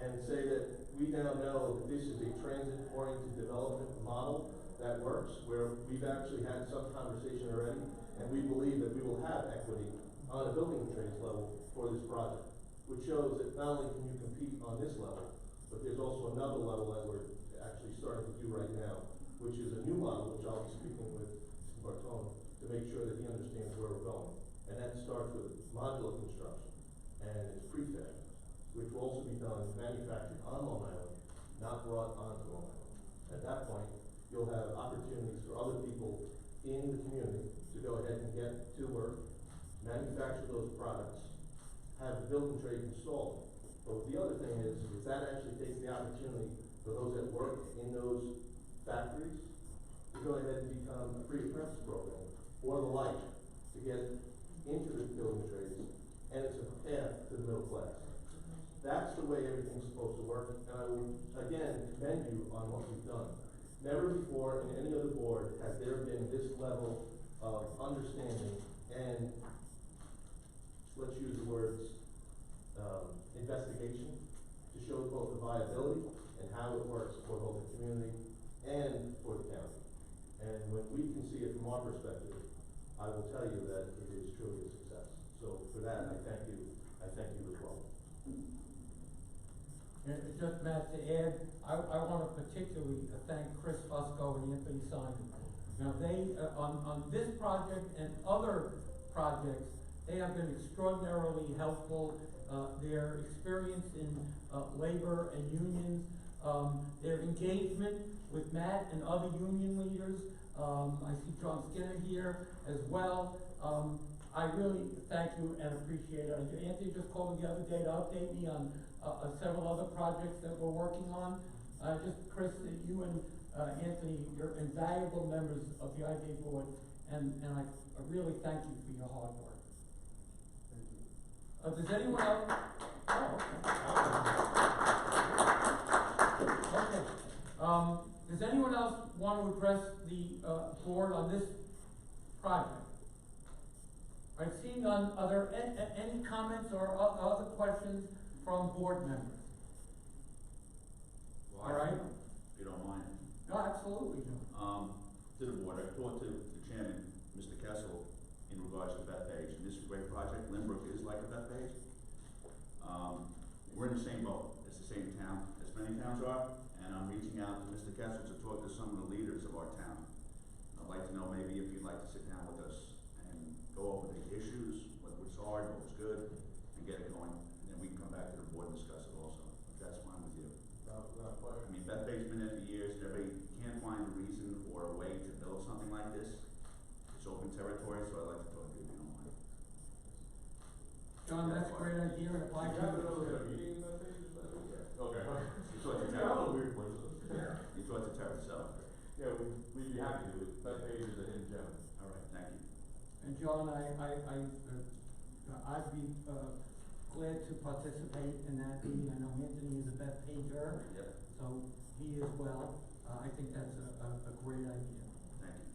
and say that we now know that this is a transit-oriented development model that works, where we've actually had some conversation already, and we believe that we will have equity on a building trades level for this project, which shows that not only can you compete on this level, But there's also another level that we're actually starting to do right now, which is a new model, which I'll be speaking with Mr. Bartone to make sure that he understands where we're going. And that starts with modular construction, and it's prefab, which will also be done, manufactured on Long Island, not brought onto Long Island. At that point, you'll have opportunities for other people in the community to go ahead and get to work, manufacture those products, have the building trade installed. But the other thing is that actually takes the opportunity for those that work in those factories to go ahead and become a free apprentice program or the like to get into the building trades, and it's a path to the middle class. That's the way everything's supposed to work, and I will again commend you on what you've done. Never before in any other board has there been this level of understanding and, let's use the words, investigation to show both the viability and how it works for both the community and for the county. And when we can see it from our perspective, I will tell you that it is truly a success. So for that, I thank you as well. And just Matt, to add, I want to particularly thank Chris Fusco and Anthony Simon. Now they, on this project and other projects, they have been extraordinarily helpful. Their experience in labor and unions, their engagement with Matt and other union leaders. I see John Skinner here as well. I really thank you and appreciate it. Anthony just called me the other day to update me on several other projects that we're working on. Just Chris, you and Anthony, you're invaluable members of the IDA board, and I really thank you for your hard work. Thank you. Does anyone else? Oh, okay. Okay. Does anyone else want to address the board on this project? All right, seeing none, are there any comments or other questions from board members? Well, all right. If you don't mind. No, absolutely. To the board, I talked to the chairman, Mr. Kessel, in regards to Bethpage, and this is a great project. Lynbrook is like a Bethpage. We're in the same boat. It's the same town as many towns are, and I'm reaching out to Mr. Kessel to talk to some of the leaders of our town. I'd like to know maybe if you'd like to sit down with us and go over the issues, what was hard, what was good, and get it going. And then we can come back to the board and discuss it also, if that's fine with you. I mean, Bethpage's been there for years. Everybody can't find a reason or a way to build something like this. It's open territory, so I'd like to talk to you if you don't mind. John, that's a great idea. And if I You have another meeting in that page? Okay. You talked to Yeah, Terry. weird places. You talked to Terry, so. Yeah, we'd be happy to. That page is a hidden gem. All right, thank you. And John, I'd be glad to participate in that meeting. I know Anthony is a Bethpager, Yep. so he as well. I think that's a great idea. Thank you.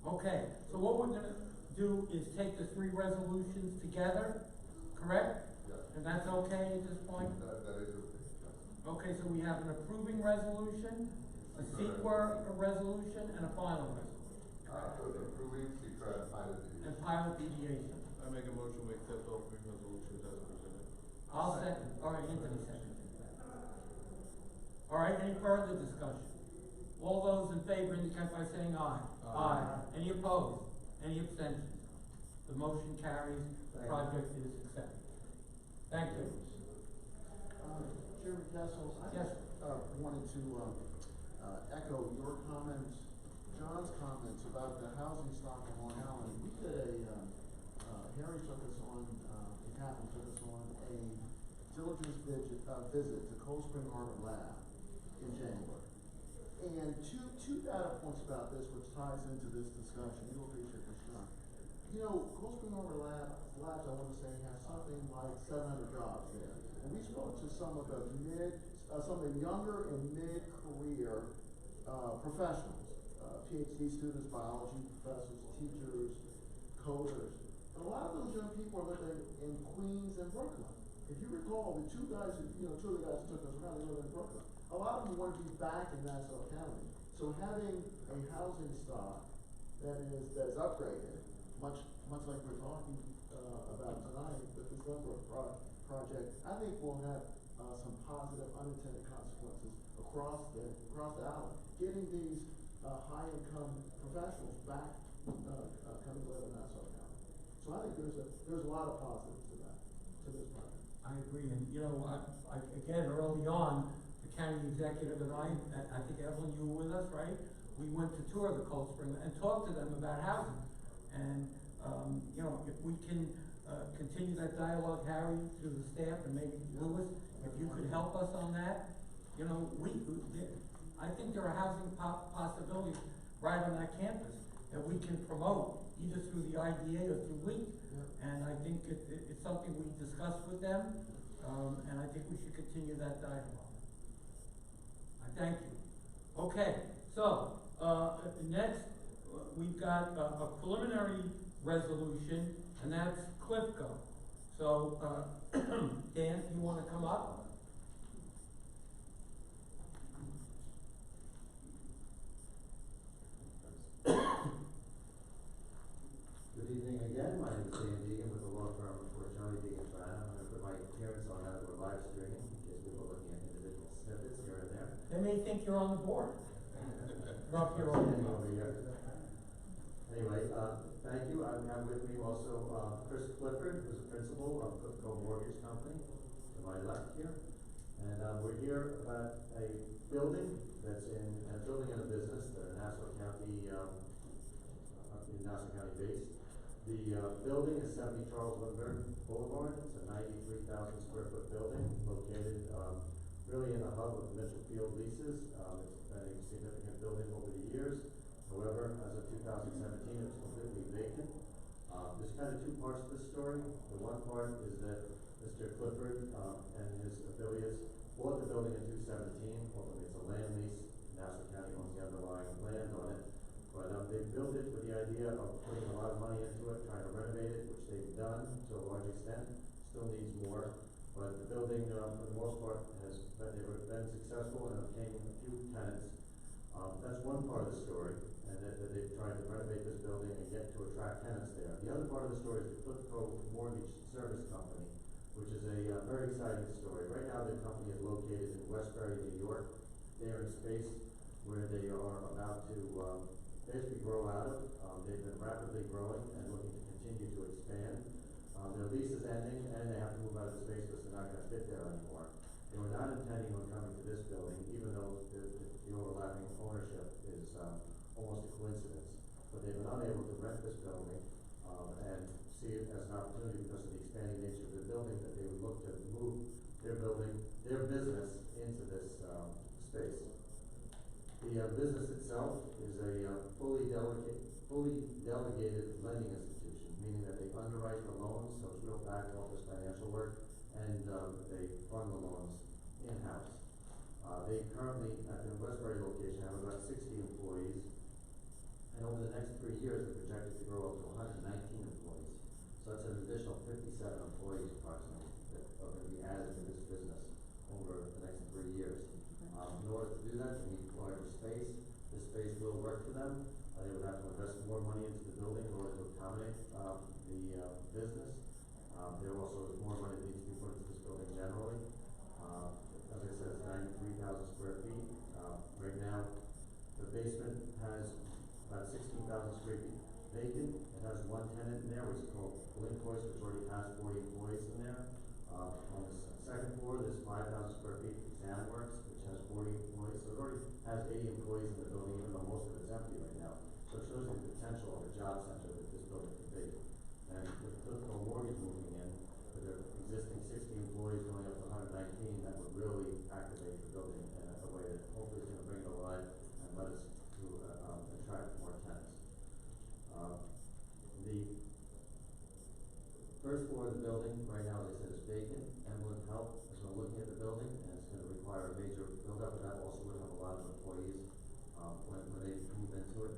Okay, so what we're gonna do is take the three resolutions together, correct? Yes. And that's okay at this point? That is okay, yes. Okay, so we have an approving resolution, a sequel resolution, and a final resolution. Approving secret pilot. And pilot deviation. I make a motion to accept all three resolutions as presented. I'll second, all right, Anthony seconded. All right, any further discussion? All those in favor indicate by saying aye. Aye. Any opposed? Any abstentions? The motion carries, the project is accepted. Thank you. Chairman Kessel, I Yes. just wanted to echo your comments, John's comments about the housing stock in Long Island. We did Harry took us on, and Catherine took us on a diligence visit to Cold Spring Harbor Lab in January. And two data points about this, which ties into this discussion. You'll appreciate this, John. You know, Cold Spring Harbor Labs, I want to say, has something like 700 jobs there. And we spoke to some of the some of the younger and mid-career professionals, PhD students, biology professors, teachers, coders. And a lot of those young people are living in Queens and Brooklyn. If you recall, the two of the guys who took us around, they live in Brooklyn. A lot of them want to be back in Nassau County. So having a housing stock that is upgraded, much like we're talking about tonight with this Lynbrook project, I think will have a some positive unintended consequences across the island. Getting these, high-income professionals back, coming to live in Nassau County. So I think there's a lot of positives to that, to this project. I agree, and you know, again, early on, the county executive and I think Evelyn, you were with us, right? We went to tour the Cold Spring and talked to them about housing. And, you know, if we can, continue that dialogue, Harry, through the staff, and maybe Louis, if you could help us on that, you know, I think there are housing possibilities right on that campus that we can promote, either through the IDA or through LEAP. Yeah. And I think it's something we discussed with them, and I think we should continue that dialogue. I thank you. Okay, so, next, we've got a preliminary resolution, and that's Clifco. So, Dan, you wanna come up? Good evening again, my name is Dan Deegan with the law firm of Johnny Deegan Brown. I'm gonna put my appearance on that, we're live streaming, in case people are looking at individual snippets here and there. They may think you're on the board. You're up here all Standing day. over here. Anyway, thank you, I have with me also, Chris Clifford, who's a principal of Clifco Mortgage Company, to my left here. And, we're here about a building that's a building and a business that are Nassau County, in Nassau County based. The, building is 70 Charles Lindbergh Boulevard. It's a 93,000 square foot building located, really in the hub of the Mitchell Field leases. It's been a significant building over the years. However, as of 2017, it was completely vacant. There's kind of two parts to this story. The one part is that Mr. Clifford, and his affiliates bought the building in 2017. Ultimately, it's a land lease. Nassau County owns the underlying land on it. But, they built it with the idea of putting a lot of money into it, trying to renovate it, which they've done to a large extent. Still needs more. But the building, for the most part, they've been successful in obtaining a few tenants. That's one part of the story, and that they've tried to renovate this building and get to attract tenants there. The other part of the story is the Clifco Mortgage Service Company, which is a very exciting story. Right now, the company is located in Westbury, New York. They are in space where they are about to basically grow out of. They've been rapidly growing and looking to continue to expand. Their lease is ending, and they have to move out of the space because they're not going to fit there anymore. They were not intending on coming to this building, even though the overlapping ownership is almost a coincidence. But they've been unable to rent this building and see it as an opportunity because of the expanding nature of the building, that they would look to move their building, their business into this space. The business itself is a fully delegated lending institution, meaning that they underwrite the loans, so it's real back office financial work, and they fund the loans in-house. They currently, at the Westbury location, have about 60 employees, and over the next 3 years, they're projected to grow up to 119 employees. So that's an additional 57 employees approximately that are going to be added to this business over the next 3 years. In order to do that, they need larger space. This space will work for them. They would have to invest more money into the building in order to accommodate the business. There also is more money that needs to be put into this building generally. As I said, it's 93,000 square feet. Right now, the basement has about 16,000 square feet vacant. It has one tenant in there, which is called Linkois, which already has 40 employees in there. On the second floor, there's 5,000 square feet of exam works, which has 40 employees. So it already has 80 employees in the building, even though most of it's empty right now. So it shows you the potential of a job center that this building could be. And with Clifco Mortgage moving in, with their existing 60 employees going up to 119, that would really activate the building in a way that hopefully is going to bring it alive and let us to attract more tenants. The first floor of the building, right now, as I said, is vacant. Emblem Health is looking at the building, and it's going to require a major build-up, and that also would have a lot of employees when they move into it.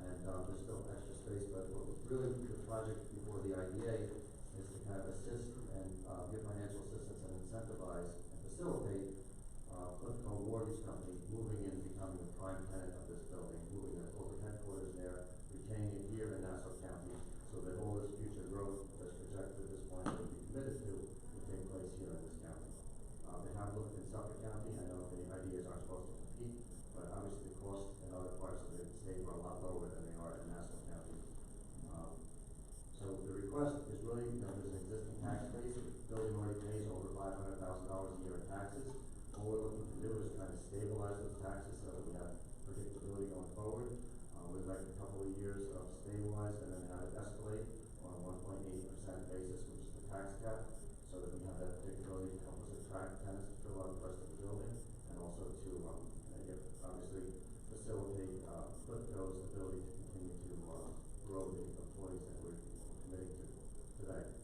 And there's still extra space, but what really the project before the IDA is to kind of assist and give financial assistance and incentivize and facilitate Clifco Mortgage Company moving in and becoming the prime tenant of this building, moving the corporate headquarters there, retaining it here in Nassau County, so that all this future growth that's projected at this point would be committed to would take place here in this county. They have looked in Suffolk County. I know the IDAs aren't supposed to compete, but obviously the costs in other parts of the state are a lot lower than they are in Nassau County. So the request is really, there's an existing tax base, the building already pays over $500,000 a year in taxes. All we're looking to do is try to stabilize those taxes so that we have predictability going forward. We'd like a couple of years of stabilized and then have it escalate on a 1.8% basis, which is the tax cap, so that we have that predictability to help us attract tenants to fill out the rest of the building, and also to, obviously facilitate, Footco's ability to continue to, grow the employees that we're committing to today.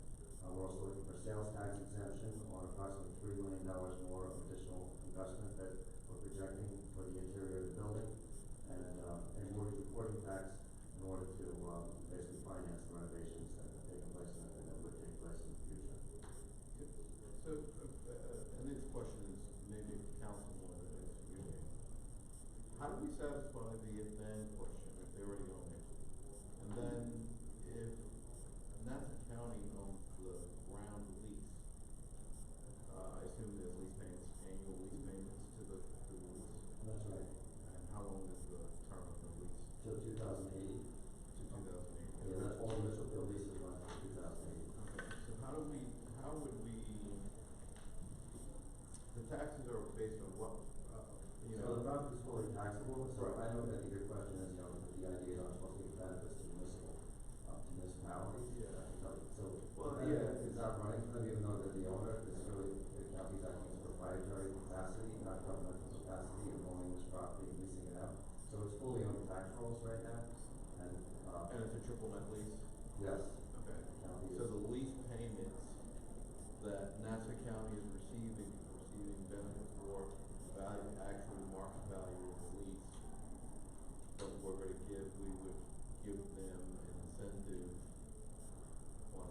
We're also looking for sales tax exemption on approximately $3 million more of additional investment that we're projecting for the interior of the building, and a mortgage reporting tax in order to, basically finance the renovations that have taken place and that would take place in the future. So, and this question is maybe for council more than it is for you. How do we satisfy the if-then question if they already own it? And then if Nassau County owns the ground lease, I assume there's lease payments, annual lease payments to the lease? That's right. And how long is the term of the lease? Till 2080. To 2008? Yeah, that's all the Mitchellfield leases run to 2080. Okay, so how would we, the taxes are based on what, you So know? the property is fully taxable, so Right. I know, I think your question is, the ideas aren't supposed to give benefits to municipalities. Yeah. So, Well, yeah, it's not running for them, even though they're the owner, it's really, the county's acting as a proprietary capacity, not governmental capacity, of owning this property and leasing it out. So it's fully on the tax rolls right now, and, And it's a triple net lease? yes. Okay, County so is- the lease payments that Nassau County is receiving benefit for value, actual market value of the lease, but we're gonna give, we would give them an incentive on,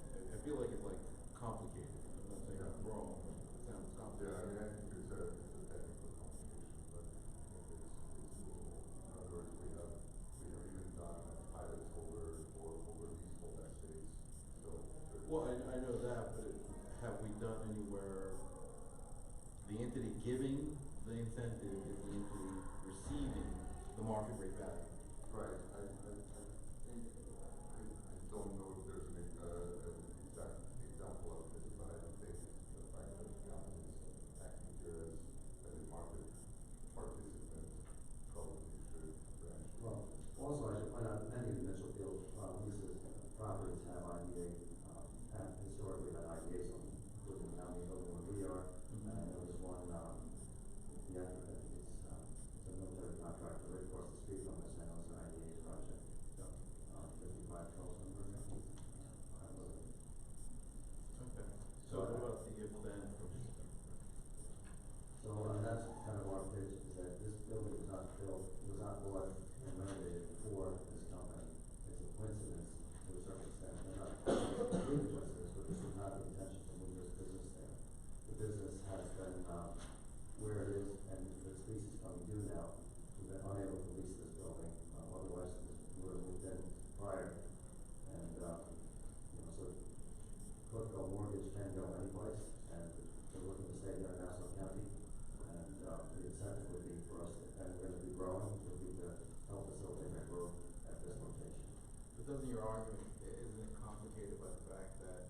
I feel like it's like complicated, I'm not saying it's wrong, but it sounds Yeah, I complicated. mean, I think it's a technical complication, but it's doable. In other words, we have even done pilots over leasehold estates, so. Well, I know that, but have we done anywhere, the entity giving the incentive is the entity receiving the market rate value? Right, I think, I don't know if there's an exact example of this, but I think the fact that the county is acting here as a market participant probably should branch. Well, also, I should point out, many of the Mitchellfield, leases, properties have IDA, have historically had IDAs on them, including the county building where we are. Mhm. And there was one, I think it's a military contractor right across the street from us, and it was an IDA project. Yeah. 55 Charles number, I believe. Okay, so what about the if then? So, that's kind of our pitch, is that this building was not built, was not bought and renovated for this company. It's a coincidence to a certain extent, they're not complete coincidence, but this was not the intention to move this business there. The business has been, where it is, and this lease is coming due now. We've been unable to lease this building, otherwise we would have moved in prior. And, so Footco Mortgage can go anyplace, and they're looking to stay here in Nassau County. And, the incentive would be for us, and we're gonna be growing, would be to help facilitate that growth at this location. But doesn't your argument, isn't it complicated by the fact that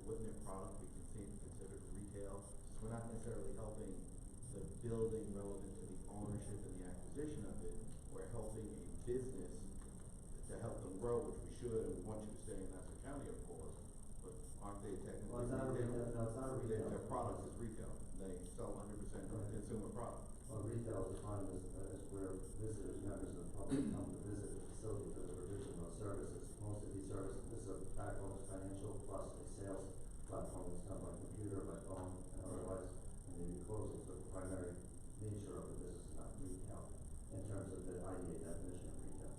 wouldn't their product be considered retail? So we're not necessarily helping the building relevant to the ownership and the acquisition of it, we're helping a business to help them grow, which we should, and we want you to stay in Nassau County, of course, but aren't they technically? Well, it's not a retail, no, it's not a retail. Their product is retail, they sell 100% consumer product. Well, retail is defined as where visitors, members of the public come to visit the facility for the provision of services. Most of these services, this is a backbone is financial plus a sales platform that's done by computer, by phone, and otherwise, and maybe closing, so the primary nature of the business is not retail in terms of the IDA definition of retail.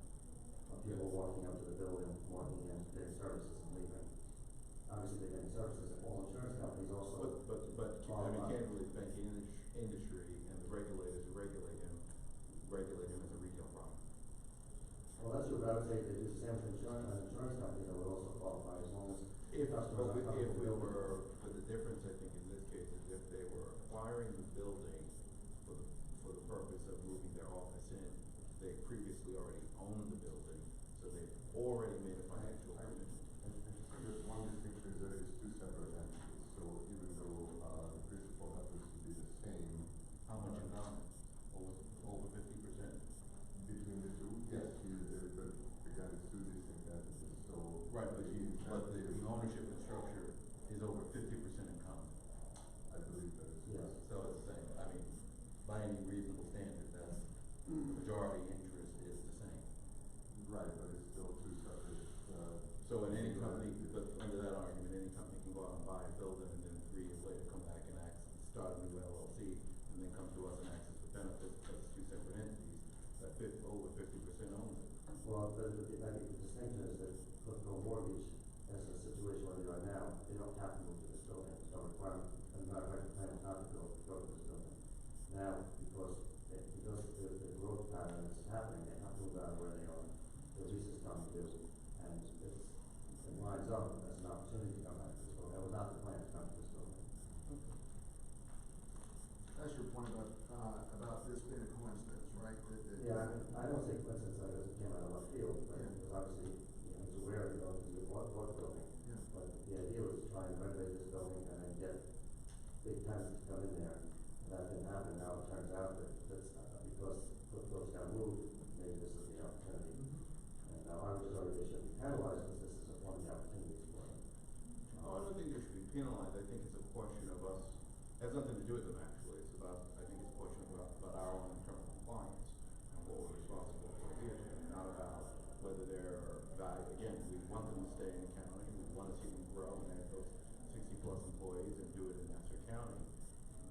People walking up to the building, walking in, getting services and leaving. Obviously, they're getting services, and all insurance companies also. But, I mean, candidly, the banking industry and the regulators who regulate him as a retail product. Well, that's true, but I would say they do the same with insurance, an insurance company that would also qualify as long as If, customers are comfortable if we building. were, but the difference, I think, in this case is if they were acquiring the building for the purpose of moving their office in. They previously already owned the building, so they've already made a financial commitment. And just one distinction is that it's two separate entities, so even though, the principal happens to be the same. How much in common? Over 50%? Between the two, yes, but again, it's two distinct entities, so. Right, but the ownership and structure is over 50% in common. I believe that is. Yes. So it's the same, I mean, by any reasonable standard, that's, majority interest is the same. Right, but it's still two separate, So in any company, but under that argument, any company can go out and buy a building and then 3 years later come back and start a new LLC and then come to us and ask us for benefits because it's two separate entities that over 50% owns it. Well, I think the distinction is that Clipco Mortgage, as a situation where they are now, they don't have to move to this building, there's no requirement, and matter of fact, the plan is not to go to this building. Now, because the growth pattern is happening, they have to move out of where they are, the lease is coming due, and it lines up as an opportunity to come back to this building, that was not the plan to come to this building. That's your point about this being a coincidence, right? Yeah, I don't say coincidence, like it came out of left field, but Yeah. because obviously, he's aware of the building, because he bought the building. Yeah. But the idea was to try and renovate this building and then get big tenants to come in there, and that didn't happen. Now it turns out that that's, because Clipco's got moved, maybe this is the opportunity. And I would just argue they should be penalized, because this is one of the opportunities for them. Oh, I don't think they should be penalized, I think it's a question of us, it has nothing to do with them actually, it's about, I think it's a question about our own internal compliance and what we're responsible for here, not about whether they're valued, again, we want them to stay in the county, we wanna see them grow and have those 60+ employees and do it in Nassau County.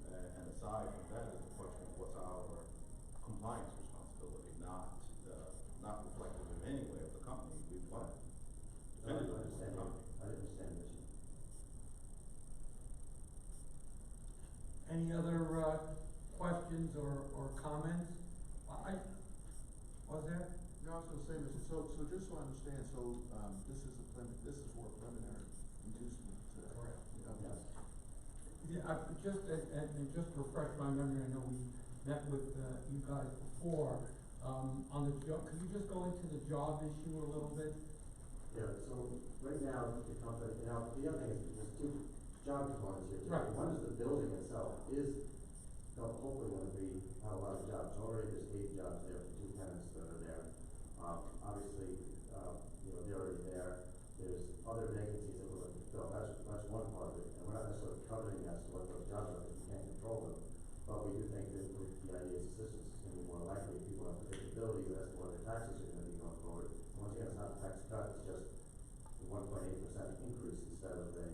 And aside from that, it's a question of what's our compliance responsibility, not reflective in any way of the company, we want to defend it as a company. I understand the issue. Any other, questions or comments? Was there? No, I was gonna say, so just so I understand, this is for a preliminary inducement today. Correct. Okay. Yeah, and just to refresh my memory, I know we met with, you guys before, on the job, could you just go into the job issue a little bit? Yeah, so right now, the company, now, the other thing is, there's two job components here. Right. One is the building itself is, hopefully gonna have a lot of jobs. Already there's 8 jobs there for 2 tenants that are there. Obviously, they're already there. There's other vacancies that we're looking to fill. That's one part of it. And we're not necessarily coveting as to what those jobs are, because we can't control them. But we do think that with the IDA's assistance, it's gonna be more likely if people have predictability as to what their taxes are gonna be going forward. And once again, it's not a tax cut, it's just a 1.8% increase instead of the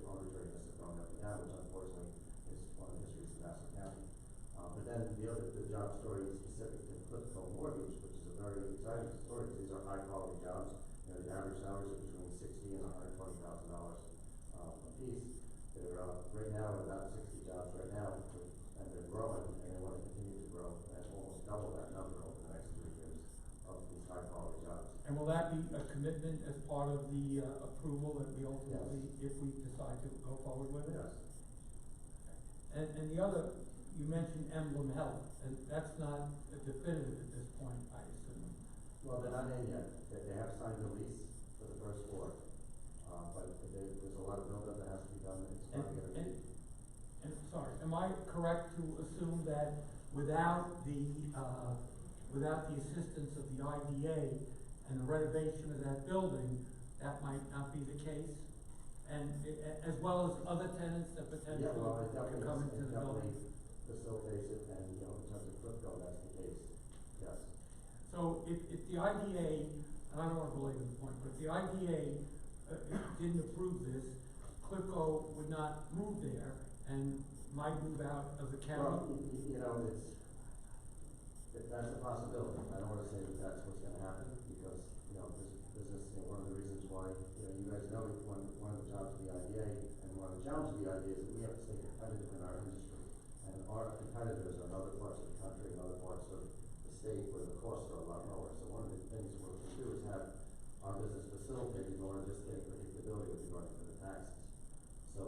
arbitrariness of going up and down, which unfortunately is one of the histories of Nassau County. But then the job story is specific to Clipco Mortgage, which is a very exciting story, because these are high quality jobs. The average salaries are between $60,000 and $120,000 a piece. They're right now at about 60 jobs right now, and they're growing, and they want to continue to grow, and almost double that number over the next 3 years of these high quality jobs. And will that be a commitment as part of the, approval that we ultimately, Yes. if we decide to go forward with it? Yes. And the other, you mentioned Emblem Health, and that's not definitive at this point, I assume. Well, they're not in yet. They have signed the lease for the first floor. But there's a lot of buildup that has to be done. It's not gonna be. And, sorry, am I correct to assume that without the assistance of the IDA and the renovation of that building, that might not be the case? And as well as other tenants that potentially Yeah, well, it could definitely, come into the building? facilitates it, and, in terms of Clipco, that's the case, yes. So if the IDA, and I don't wanna belabor the point, but if the IDA didn't approve this, Clipco would not move there and might move out of the Well, county? That's a possibility. I don't wanna say that that's what's gonna happen, because, this is, one of the reasons why, you guys know, one of the jobs of the IDA, and one of the challenges of the IDA is that we have to stay competitive in our industry. And our competitors are in other parts of the country and other parts of the state where the costs are a lot lower. So one of the things we're looking to do is have our business facilitated in order to just get predictability with regard to the taxes. So,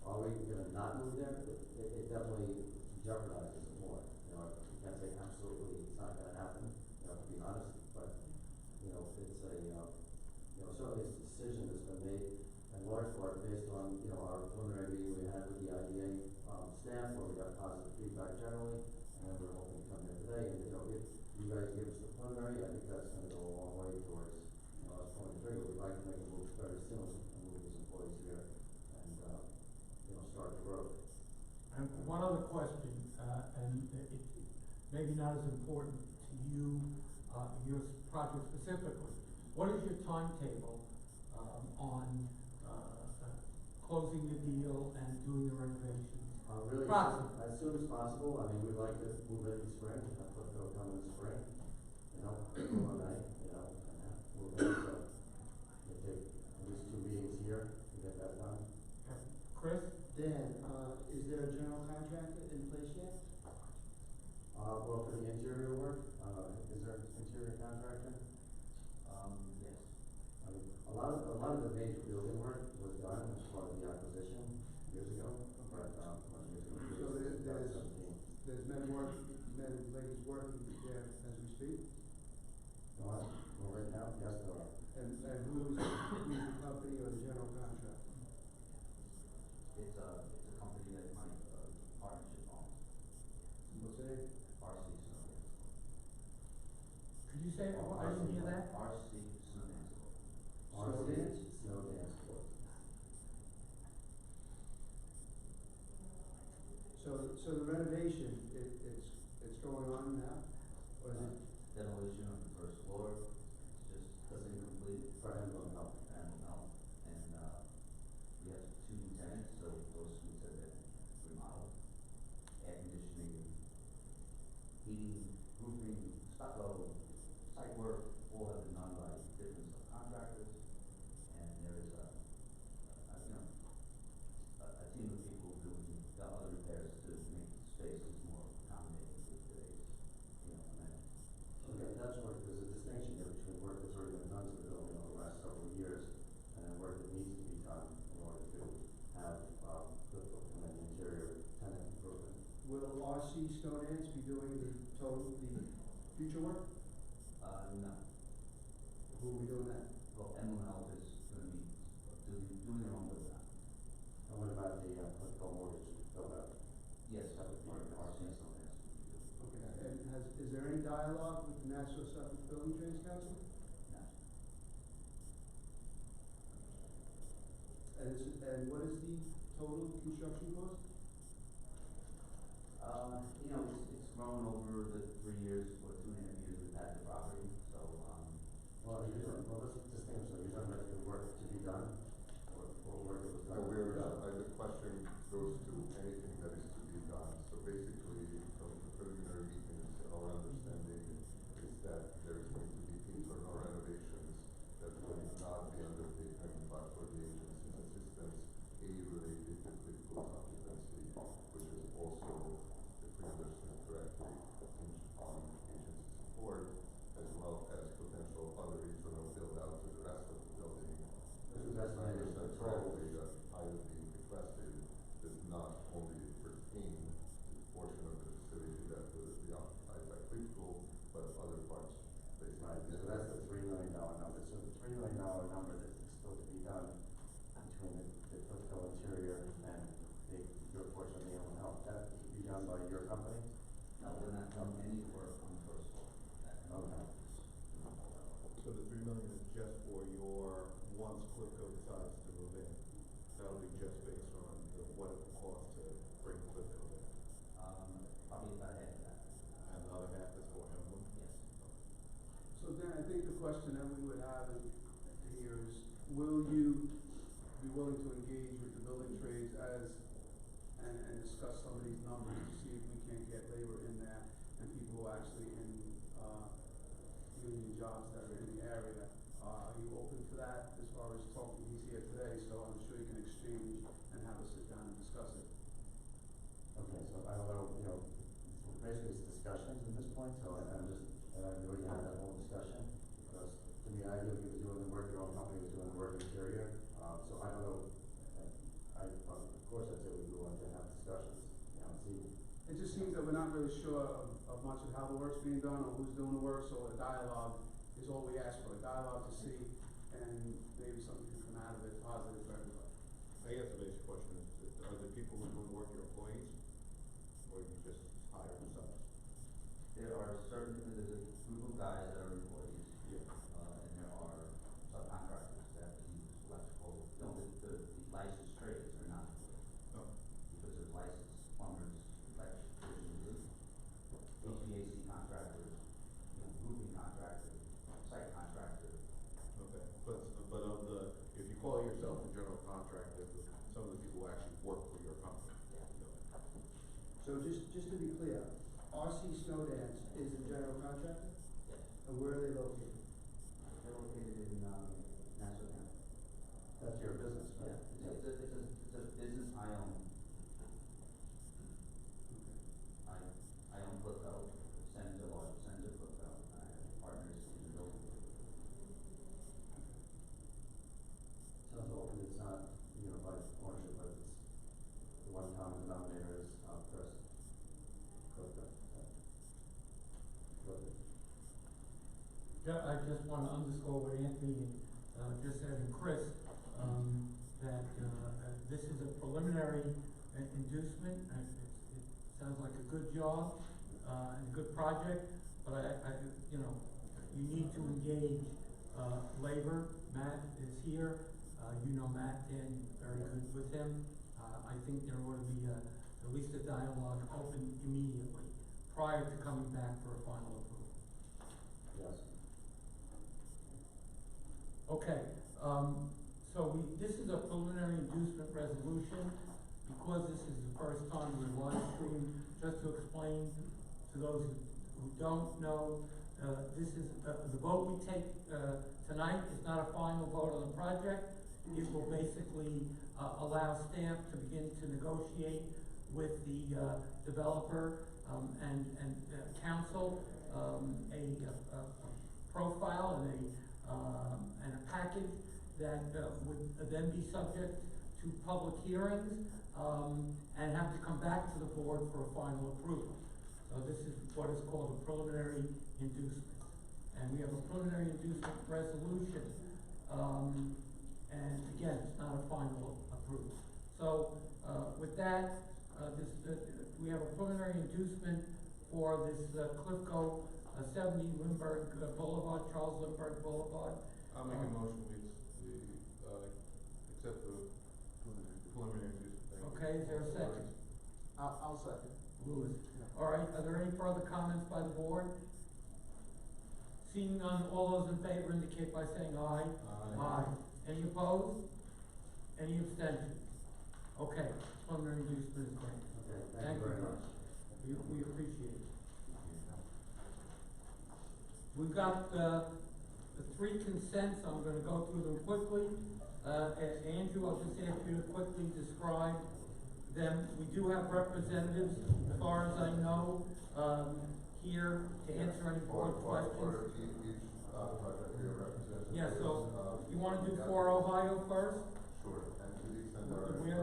Are we gonna not move there? It definitely jeopardizes it more. You know, you can't say absolutely it's not gonna happen, you know, to be honest, but, you know, it's a, you know, certainly it's a decision that's been made in large part based on, you know, our preliminary meeting we had with the IDA, staff, where we got positive feedback generally, and then we're hoping to come here today, and, you know, if you guys give us the preliminary, I think that's gonna go a long way towards, you know, us pulling the trigger. We'd like to make a move very soon and move these employees here and, you know, start the growth. And one other question, and it maybe not as important to you, your project specifically. What is your timetable, on, closing the deal and doing the renovations? Really, Process. as soon as possible. I mean, we'd like to move it in spring, I'd put it come in the spring, you know, April or May, you know, and move in, so it'll take at least 2 meetings here to get that done. Okay. Chris? Dan, is there a general contractor in place yet? Well, for the interior work, is there an interior contractor? Yes. I mean, a lot of the major building work was done as part of the acquisition years ago, but, So there's men and ladies working there as we speak? well, right now, yes, there are. And who's the company or the general contractor? It's a company that my partnership owns. What's the name? RC Snow. Could you say, oh, I didn't hear that? RC Snow Dance. RC, Snow Dance Club. So the renovation, it's going on now? Or is it? Demolition of the first floor, it's just incomplete. For Emblem Health. And, we have 2 tenants, so those suites have been remodeled. Air conditioning, heating, roofing, stucco, site work, all have been done by different subcontractors. And there is a team of people doing the other repairs to make the spaces more accommodating for today's, amenities. Okay, that's where there's a distinction here between work that's already been done to the building over the last several years and then work that needs to be done in order to have, the interior tenant improvement. Will RC Snow Dance be doing the future work? No. Who will be doing that? Well, Emblem Health is gonna be doing their own build out. And what about the, political mortgage build out? Yes, that would be our seasonal dance. Okay, and is there any dialogue with the Nassau Suffolk Building Trades Council? No. And what is the total construction cost? It's grown over the 3 years or 2.5 years we've had the property, so, Well, let's distinguish, so you're talking about the work to be done, or work that was done? The question goes to anything that is to be done. So basically, from the preliminary meetings, our understanding is that there is going to be internal renovations that will not be undertaken but for the agency's assistance, related to critical occupancy, which is also, if we understand correctly, on agency support, as well as potential other internal build out to the rest of the building. This is estimated Understand for correctly, that item being requested does not only pertain to the portion of the facility that will be occupied by critical, but other parts. Right, so that's the $3 million number. So the $3 million number that is still to be done between the political interior and your portion of the Emblem Health, that to be done by your company? no, we're not doing any work on the first floor. Okay. So the 3 million is just for your, once Clipco decides to move in, that'll be just based on what it will cost to bring Clipco in? Probably about half of that. And the other half is for Emblem? Yes. So then I think the question that we would have here is, will you be willing to engage with the building trades and discuss some of these numbers to see if we can't get labor in there and people who are actually in, union jobs that are in the area? Are you open to that as far as talking? He's here today, so I'm sure you can exchange and have us sit down and discuss it. Okay, so I don't know, basically it's discussions at this point, so I'm just, we already had that whole discussion, because to me, I knew he was doing the work, your own company was doing the work interior, so I don't know, of course, I'd say we go on to have discussions, you know, and see. It just seems that we're not really sure of much of how the work's being done or who's doing the work, so a dialogue is all we ask for, a dialogue to see, and maybe something can come out of it positive for everybody. I guess the basic question is, are the people who are doing the work your employees? Or you just hire themselves? There are certain, there's a group of guys that are employees. Yeah. And there are subcontractors that use electrical, no, the licensed trades are not employees. Oh. Because there's licensed plumbers, electricians, HVAC contractors, you know, roofing contractors, site contractors. Okay, but of the, if you call yourself a general contractor, some of the people who actually work for your company. So just to be clear, RC Snow Dance is a general contractor? Yes. And where are they located? They're located in, Nassau County. That's your business, right? Yeah, it's a business I own. I own Clifco, Sends Clifco, I have partners in the building. Sounds open, it's not, you know, by ownership, but it's, the one common denominator is, person. I just want to underscore what Anthony just said, and Chris, that this is a preliminary inducement, and it sounds like a good job and a good project, but you know, you need to engage labor. Matt is here. You know Matt, and very good with him. I think there ought to be at least a dialogue open immediately prior to coming back for a final approval. Yes. Okay, so this is a preliminary inducement resolution. Because this is the first time we're live stream, just to explain to those who don't know, this is, the vote we take tonight is not a final vote on the project. It will basically allow staff to begin to negotiate with the developer and council a profile and a package that would then be subject to public hearings and have to come back to the board for a final approval. So this is what is called a preliminary inducement. And we have a preliminary inducement resolution. And again, it's not a final approval. So with that, we have a preliminary inducement for this Clifco 70 Lindbergh Boulevard, Charles Lindbergh Boulevard. I'll make a motion, we accept the preliminary inducement. Okay, is there a second? I'll second. Louis. All right, are there any further comments by the board? Seeing none, all those in favor indicate by saying aye. Aye. Any opposed? Any abstentions? Okay, preliminary inducement is granted. Okay, thank you very much. We appreciate it. We've got the three consents. I'm going to go through them quickly. Andrew, I'll just ask you to quickly describe them. We do have representatives, as far as I know, here to answer any board questions. For each project, we have representatives. Yeah, so you want to do 4 Ohio first? Sure, and to the extent there are any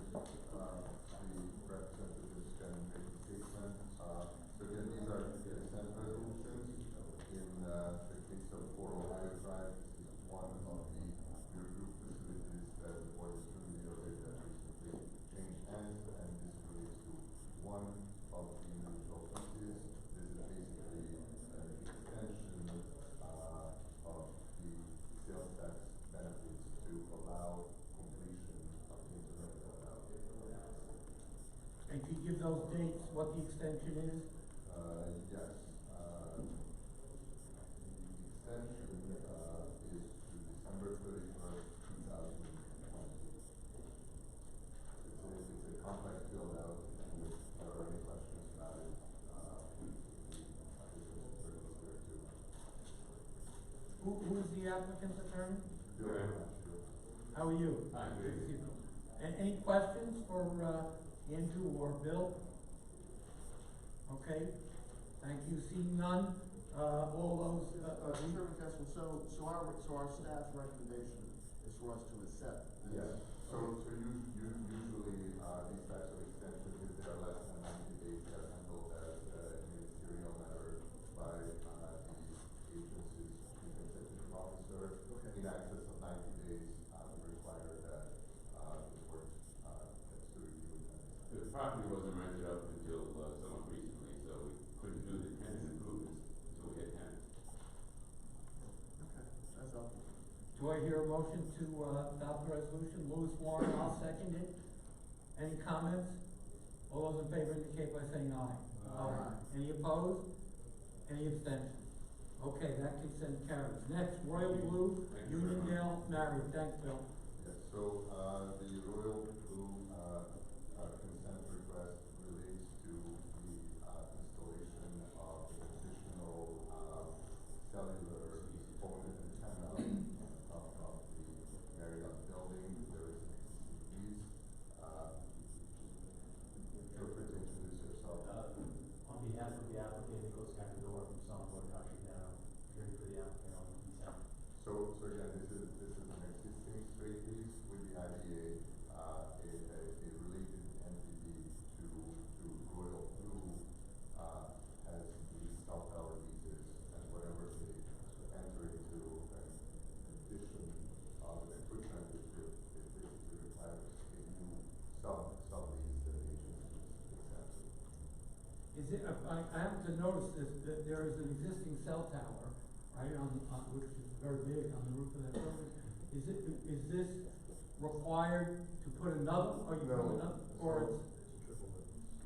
questions, the representatives can make a statement. So again, these are consent resolutions. In the case of 4 Ohio Drive, this is one of the your group facilities that the board is familiar with that recently changed hands, and this relates to one of the individual pieces. This is basically an extension of the sales tax benefits to allow completion of the internet without And could you give those dates, what the extension is? Yes. The extension is to December 31st, 2020. It's a complex build out, and if there are any questions about it, Who's the applicant's attorney? Bill, How are you? Hi, good. Good to see you. And any questions for Andrew or Bill? Okay, thank you. Seeing none, all those. Chairman Kessel, so our staff's recommendation is for us to accept this. Yes, so usually, these types of extensions, if they are less than 90 days, they are handled as a ministerial matter by the agency's chief executive officer. Okay. In excess of 90 days, we require that the board gets to review it. The property wasn't rented up until somewhat recently, so we couldn't do the tenant improvements until we had tenants. Okay, that's helpful. Do I hear a motion to adopt the resolution? Louis Warren, I'll second it. Any comments? All those in favor indicate by saying aye. Aye. Any opposed? Any abstentions? Okay, that consent carries. Next, Royal Blue, Uniondale, Marriott. Thanks, Bill. Yes, so, the Royal Blue, consent request relates to the, installation of an additional, cellular phone antenna on top of the Marriott building. There is an existing lease. Feel free to introduce yourself. On behalf of the applicant, Nicholas Cappador from Southport Country Down, here for the applicant on the consent. So again, this is an existing straight lease with the IDA, a related entity to Royal Blue, has these cell tower leases, and whatever they enter into an addition of an equipment, it basically requires a new sub-lease that the agency accepts. Is it, I happen to notice this, that there is an existing cell tower, right, on, which is very big on the roof of that building. Is this required to put another, or you put another, or it's?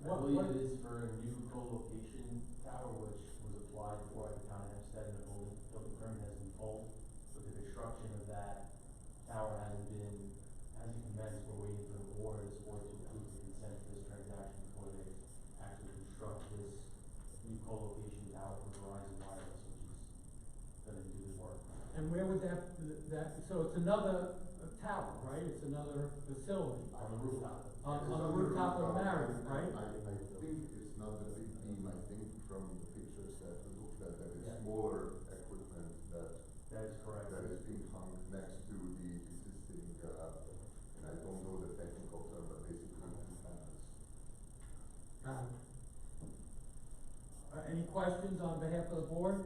I believe it is for a new co-location tower, which was applied for at the town of Hempstead, and the building permit has been pulled. But the construction of that tower hasn't commenced. We're waiting for the board to approve the consent to this transaction before they actually construct this new co-location tower for Verizon Wireless, which is gonna do the work. And where would so it's another tower, right? It's another facility. On the rooftop. On the rooftop of Marriott, right? I think it's not the big beam. I think from the pictures that look that it's Yeah. smaller equipment that That is correct. that is being hung next to the existing, and I don't know the technical term, but basically antennas. Got it. Any questions on behalf of the board?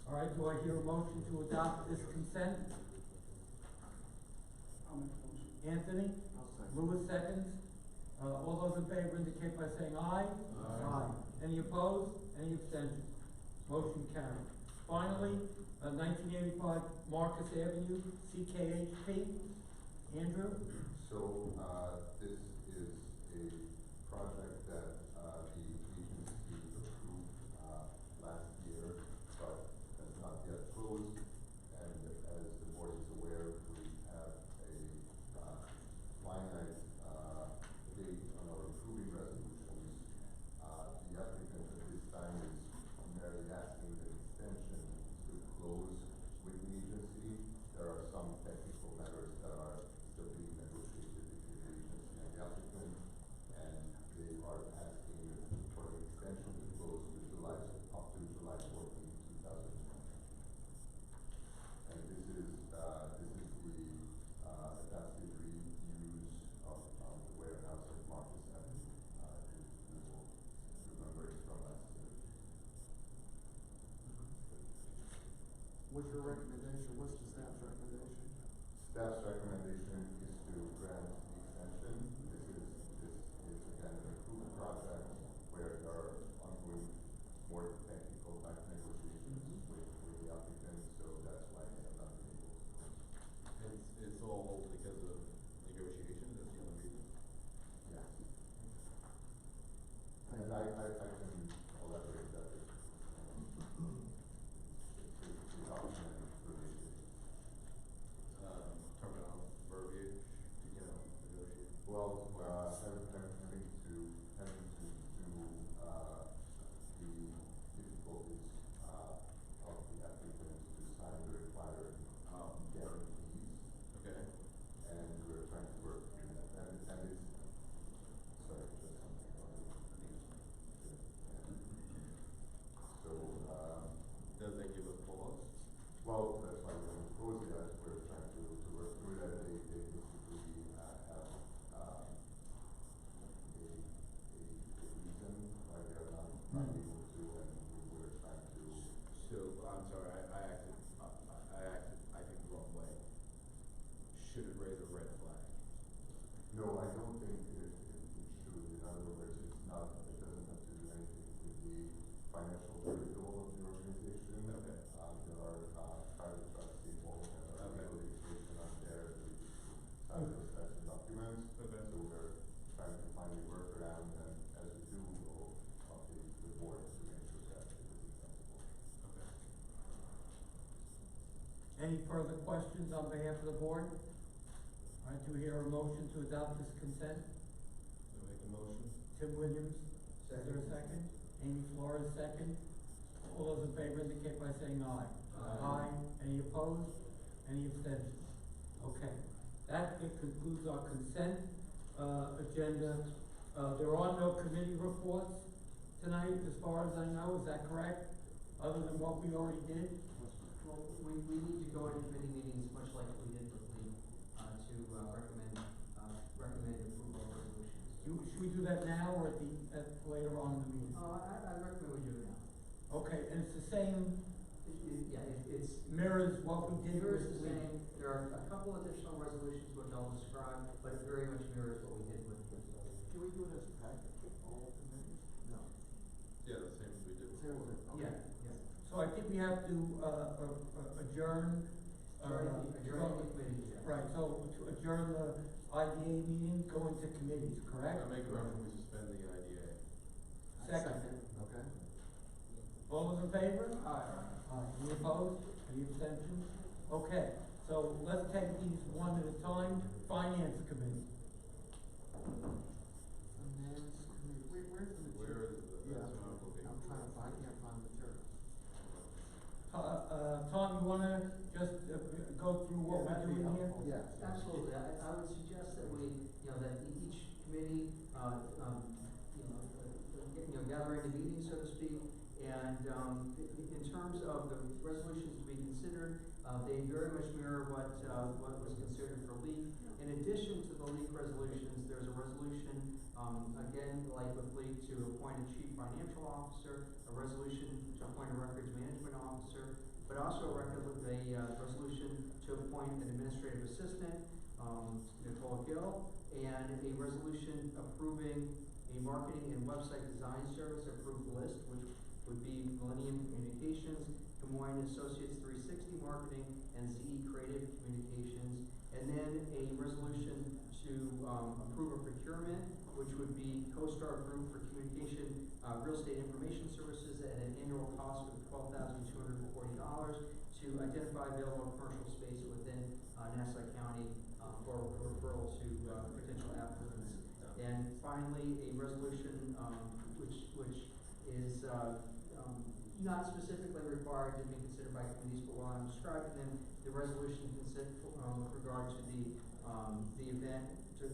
All right, do I hear a motion to adopt this consent? I'll make a motion. Anthony? I'll second. Louis seconds. All those in favor indicate by saying aye. Aye. Any opposed? Any abstentions? Motion carried. Finally, 1985 Marcus Avenue, CKHP. Andrew? So, this is a project that, the agency approved, last year, but has not yet closed. And as the board is aware, we have a, finite, date on our approving resolutions. The applicant at this time is merely asking the extension to close with the agency. There are some technical matters that are still being negotiated between the agency and the applicant, and they are any further questions on behalf of the board? All right, do we hear a motion to adopt this consent? I'll make a motion. Tim Williams, is there a second? Amy Flores, second. All those in favor indicate by saying aye. Aye. Any opposed? Any abstentions? Okay, that concludes our consent, agenda. There are no committee reports tonight, as far as I know, is that correct? Other than what we already did? Well, we need to go into committee meetings, much like we did with Lee, to recommend approval of resolutions. Should we do that now or later on in the meeting? I recommend we do it now. Okay, and it's the same, It's mirrors what we did mirrors with the Lee? same. There are a couple additional resolutions which I'll describe, but it very much mirrors what we did with Lee. Can we do it as a package, all committees? No. Yeah, the same as we did Same before. as it, okay. Yeah. So I think we have to, adjourn. Adjourn the committee, yeah. Right, so to adjourn the IDA meeting, go into committees, correct? I make a motion, we suspend the IDA. Second. Okay. All those in favor? Aye. Any opposed? Any abstentions? Okay, so let's take these one at a time. Finance Committee. Finance committee, where's the material? Where is the, Yeah, that's what I'm looking I'm for. trying to find, I can't find the material. Tom, you wanna just go through what Yeah, we're that'd be doing here? helpful. Yes. Absolutely. I would suggest that we, that each committee, gather into meetings, so to speak. And, in terms of the resolutions to be considered, they very much mirror what was considered for LEAP. In addition to the LEAP resolutions, there's a resolution, again, like with LEAP, to appoint a chief financial officer, a resolution to appoint a records management officer, but also a resolution to appoint an administrative assistant, Nicole Gill, and a resolution approving a marketing and website design service approved list, which would be Millennium Communications, Des Moines Associates 360 Marketing, and ZE Creative Communications. And then a resolution to approve a procurement, which would be CoStar Group for Communication Real Estate Information Services at an annual cost of $12,240 to identify available commercial space within Nassau County for referral to potential applicants. And finally, a resolution which is not specifically required to be considered by committees, but while I'm describing them, the resolution with regard to the event to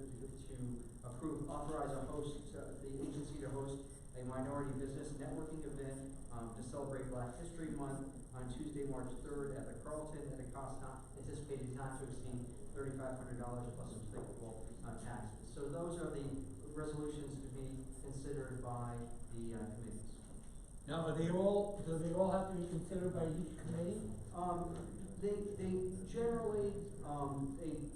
approve, authorize the agency to host a minority business networking event to celebrate Black History Month on Tuesday, March 3rd at the Carlton at a cost anticipated not to exceed $3,500 plus applicable taxes. So those are the resolutions to be considered by the committees. Now, do they all have to be considered by each committee? They generally,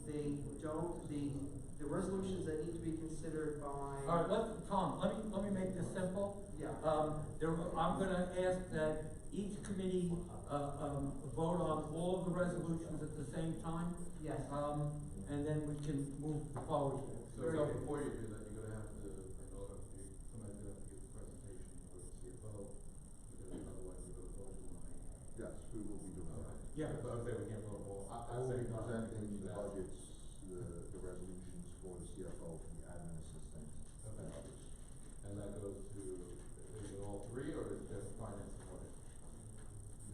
they don't, the resolutions that need to be considered by. All right, Tom, let me make this simple. Yeah. I'm gonna ask that each committee, vote on all of the resolutions at the same time. Yes. And then we can move forward. So before you do that, you're gonna have to, somebody's gonna have to give a presentation for the CFO, because otherwise we're gonna vote tonight. Yes, we will be doing that. Yeah. So I would say we can't vote all. I will be presenting the budgets, the resolutions for the CFO, for the admin assistant, and others. And that goes to, is it all three, or is it just finance and audit?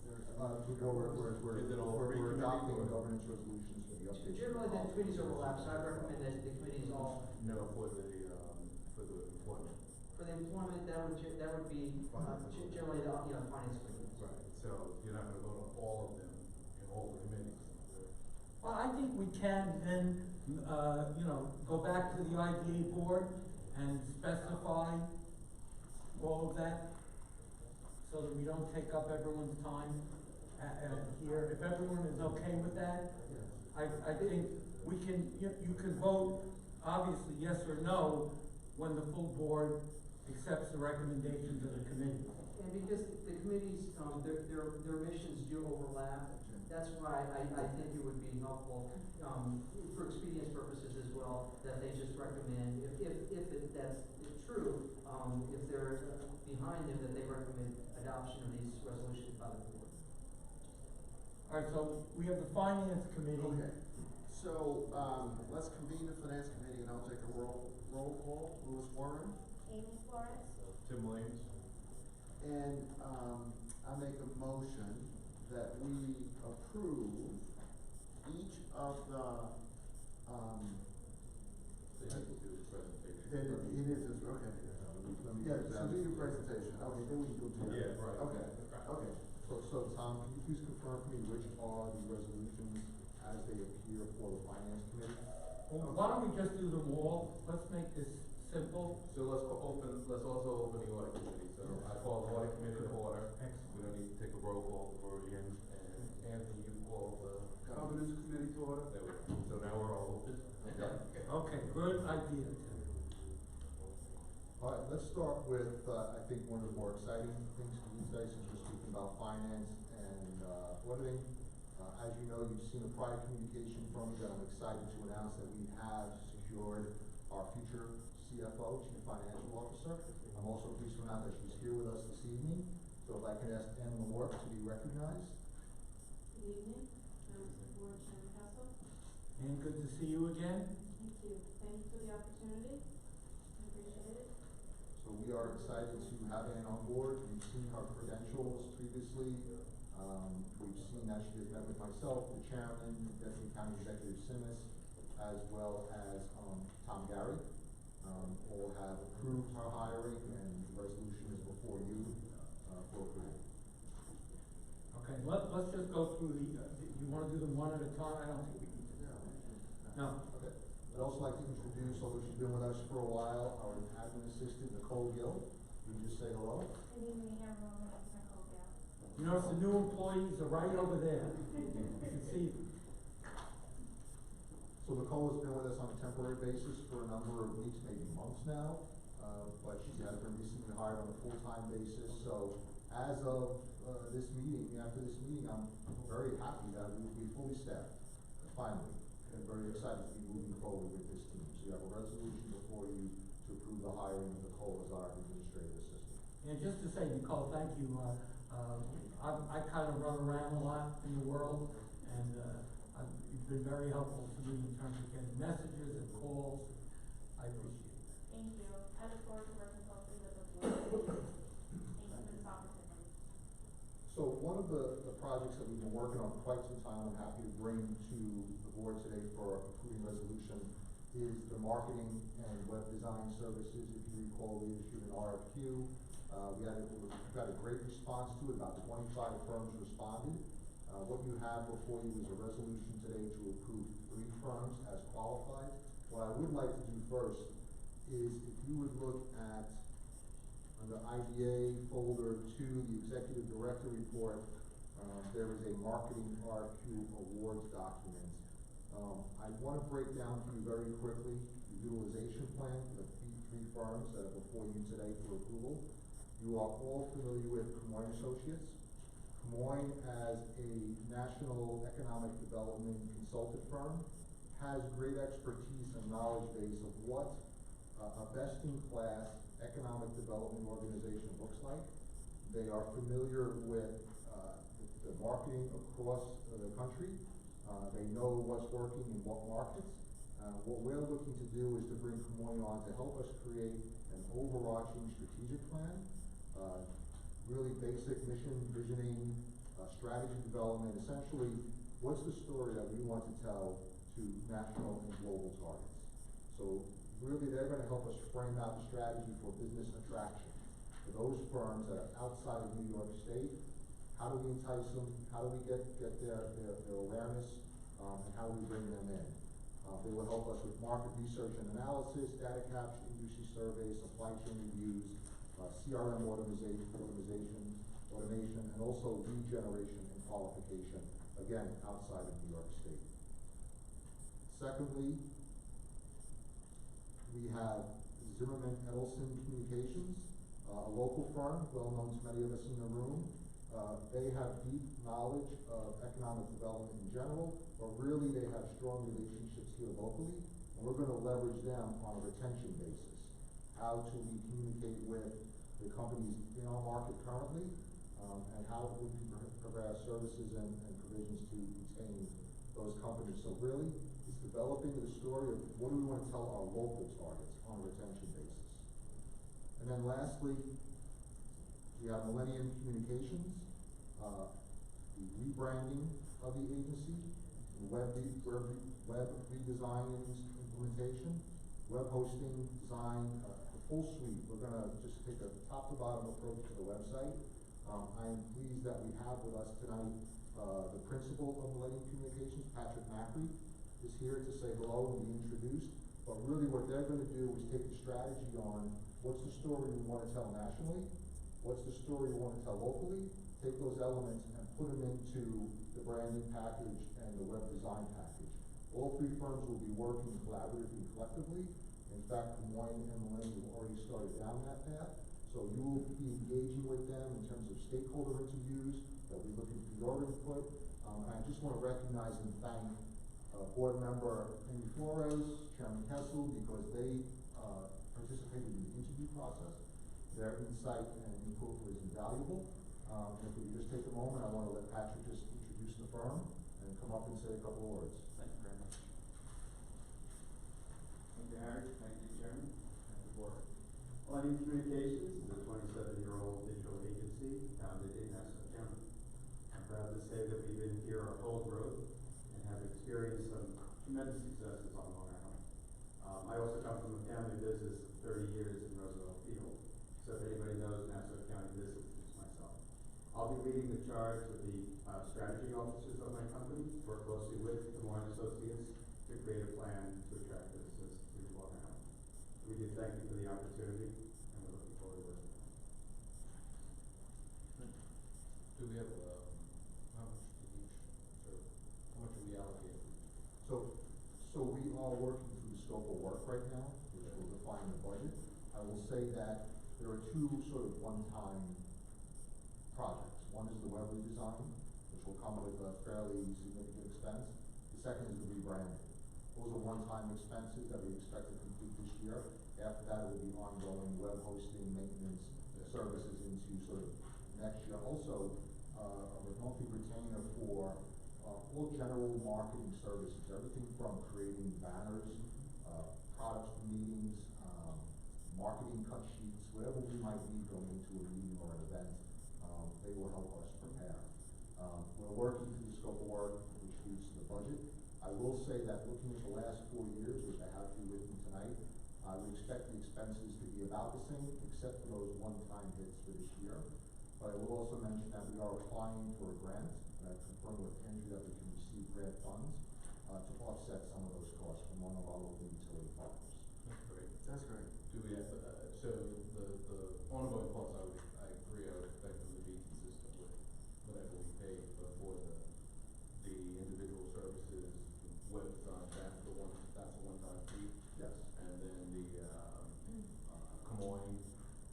We're Is it all three we're adopting committees, or? governance resolutions for the update. Generally, the committees overlap, so I recommend that the committees all, No, for the employment. for the employment, that would be, generally, the finance committee. Right, so you're not gonna vote on all of them in all the committees. Well, I think we can then, go back to the IDA board and specify all of that so that we don't take up everyone's time here. If everyone is okay with that, I think we can, you can vote, obviously, yes or no, when the full board accepts the recommendations of the committee. And because the committees, their missions do overlap, that's why I think it would be helpful, for expedience purposes as well, that they just recommend, if that's true, if they're behind them, that they recommend adoption of these resolutions by the board. All right, so we have the finance committee. Okay, so, let's convene the finance committee and I'll take a roll call. Louis Warren. Amy Flores. Tim Williams? And, I make a motion that we approve each of the, So you have to do the presentation. it is, okay. Yeah, so do your presentation, okay, then we can go to it. Yeah, right. Okay, okay. So Tom, can you please confirm for me which are the resolutions as they appear for the finance committee? Well, why don't we just do them all? Let's make this simple. So let's also open the audit committee, so I call the audit committee to order. Excellent. We don't need to take a roll call for it again, and Anthony, you call the. Governance committee to order. There we go, so now we're all open. Okay, good idea, Tim. All right, let's start with, I think one of the more exciting things for you today, since we're speaking about finance and, auditing. As you know, you've seen a prior communication from me that I'm excited to announce that we have secured our future CFO, Chief Financial Officer. I'm also pleased to announce that she's here with us this evening. So if I can ask Ann Lamort to be recognized. Good evening, members of the board, Chairman Kessel. And good to see you again. Thank you. Thank you for the opportunity. I appreciate it. So we are excited to have Ann on board. We've seen her credentials previously. We've seen that she has met with myself, the chairman, Deputy County Executive Simmons, as well as, Tom Gary. All have approved her hiring and the resolution is before you, for approval. Okay, let's just go through you wanna do them one at a time? I don't think we need to. No. Okay. I'd also like to introduce, although she's been with us for a while, our admin assistant, Nicole Gill. Will you just say hello? Good evening, everyone. It's Nicole Gale. You notice the new employees are right over there. You can see them. So Nicole has been with us on a temporary basis for a number of weeks, maybe months now, but she has been recently hired on a full-time basis. So as of this meeting, after this meeting, I'm very happy that we will be fully staffed, finally, and very excited to be moving forward with this team. So you have a resolution before you to approve the hiring of Nicole as our administrative assistant. And just to say, Nicole, thank you. I kind of run around a lot in the world, and you've been very helpful to me in terms of getting messages and calls. I appreciate that. Thank you. I look forward to working closely with the board. Thank you for this opportunity. So one of the projects that we've been working on for quite some time, I'm happy to bring to the board today for approving resolution, is the marketing and web design services. If you recall, we issued an RFQ. We got a great response to it. About 25 firms responded. What you have before you is a resolution today to approve 3 firms as qualified. What I would like to do first is if you would look at under IDA folder 2, the executive director report, there is a marketing RFQ awards document. I want to break down for you very quickly the utilization plan for the 3 firms that are before you today for approval. You are all familiar with Camoin Associates. Camoin, as a national economic development consultant firm, has great expertise and knowledge base of what a best-in-class economic development organization looks like. They are familiar with the marketing across the country. They know what's working in what markets. What we're looking to do is to bring Camoin on to help us create an overarching strategic plan, really basic mission, visioning, strategy development. Essentially, what's the story that we want to tell to national and global targets? So really, they're going to help us frame out the strategy for business attraction for those firms that are outside of New York State. How do we entice them? How do we get their awareness? And how do we bring them in? They will help us with market research and analysis, data capture, industry surveys, supply chain reviews, CRM automation, and also lead generation and qualification, again, outside of New York State. Secondly, we have Zimmerman Edelson Communications, a local firm, well known to many of us in the room. They have deep knowledge of economic development in general, but really they have strong relationships here locally, and we're going to leverage them on a retention basis. How to we communicate with the companies in our market currently, and how would we provide services and provisions to retain those companies. So really, it's developing the story of what do we want to tell our local targets on a retention basis. And then lastly, we have Millennium Communications, the rebranding of the agency, web redesign and implementation, web hosting, design, the full suite. We're gonna just take a top to bottom approach to the website. I am pleased that we have with us tonight, the principal of Millennium Communications, Patrick Macri, is here to say hello and be introduced. But really what they're gonna do is take the strategy on what's the story we wanna tell nationally, what's the story we wanna tell locally, take those elements and put them into the branding package and the web design package. All three firms will be working collaboratively, collectively. In fact, Des Moines and Millennium have already started down that path. So you will be engaging with them in terms of stakeholder interviews. They'll be looking for your input. And I just want to recognize and thank Board Member Amy Flores, Chairman Kessel, because they participated in the interview process. Their insight and input was invaluable. If we could just take a moment, I want to let Patrick just introduce the firm and come up and say a couple of words. Thank you very much. Thank you, Harry. Thank you, Chairman. Thank you, Board. Millennium Communications is a 27-year-old digital agency founded in Nassau County. I'm proud to say that we've been here our whole growth and have experienced some tremendous successes on Long Island. I also come from a family business of 30 years in Roosevelt Field. So if anybody knows Nassau County business, it's myself. I'll be leading the charge with the strategy officers of my company, work closely with Des Moines Associates to create a plan to attract business to Long Island. We do thank you for the opportunity, and we're looking forward to working with you. Do we have, how much do each, so how much do we allocate? So we are working through the scope of work right now, which will define the budget. I will say that there are two sort of one-time projects. One is the web redesign, which will come with a fairly significant expense. The second is the rebranding. Those are one-time expenses that we expect to complete this year. After that, it will be ongoing web hosting, maintenance, services into sort of next year. Also, a monthly retainer for all general marketing services, everything from creating banners, products for meetings, marketing cut sheets, whatever we might need going into a meeting or an event, they will help us prepare. We're working through the scope of work, which leads to the budget. I will say that looking at the last 4 years, which I have you with me tonight, we expect the expenses to be about the same, except for those one-time hits for this year. But I will also mention that we are applying for a grant, and I've confirmed with Andrew that we can receive grant funds to offset some of those costs from one of our local utility partners. That's great. That's great. Do we have, so the ongoing costs, I agree, I would expect them to be consistent with whatever we pay for the individual services, web design, that's a one-time fee. Yes. And then the, Camoin,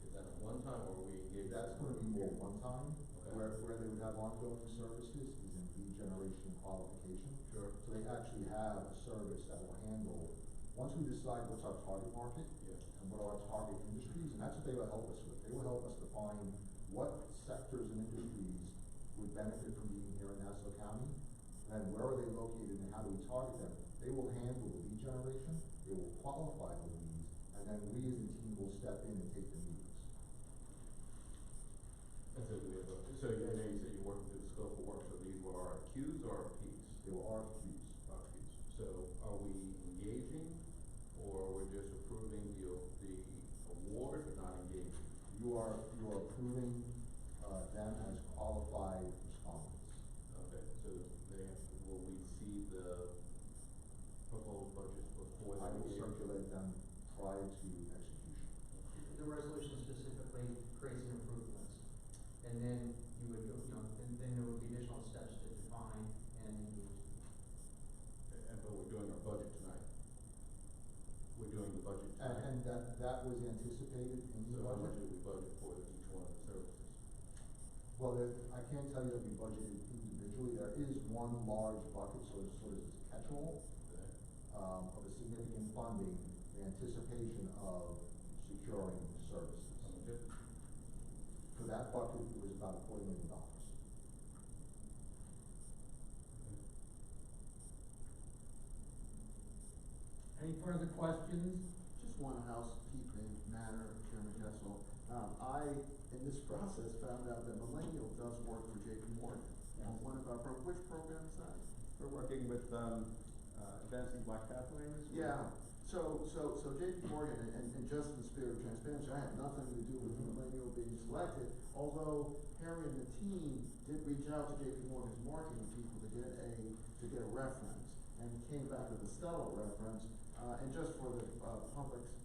is that a one-time or are we engaged? That's going to be more one-time. Okay. Where they would have ongoing services is in lead generation qualification. Sure. So they actually have a service that will handle, once we decide what's our target market, Yeah. and what are our target industries, and that's what they will help us with. They will help us define what sectors and industries would benefit from being here in Nassau County, and then where are they located and how do we target them. They will handle the lead generation, they will qualify the leads, and then we as a team will step in and take the meetings. And so do we have so you know you said you're working through the scope of work, so these were RFQs or RFPs? They were RFQs. RFQs. So are we engaging or we're just approving the award but not engaging? You are approving them as qualified respondents. Okay, so will we see the proposed budgets before I they will engage? circulate them prior to execution. The resolution specifically creates an approved list. And then you would, and then there would be additional steps to define and engage. But we're doing our budget tonight. We're doing the budget tonight. And that was anticipated in the So how much budget. did we budget for each one of the services? Well, I can't tell you that we budgeted individually. There is one large bucket, sort of as a catch-all, Okay. of a significant funding in anticipation of securing services. How much is it? For that bucket, it was about $250,000. further questions? Just one housekeeping matter, Chairman Kessel. In this process, found out that Millennial does work for JP Morgan. On one of our, which program is that? We're working with, advancing Black pathways. Yeah, so JP Morgan, and just in the spirit of transparency, I had nothing to do with the Millennial being selected, although Harry and the team did reach out to JP Morgan's marketing people to get a reference, and came back with a stellar reference, and just for the, public's,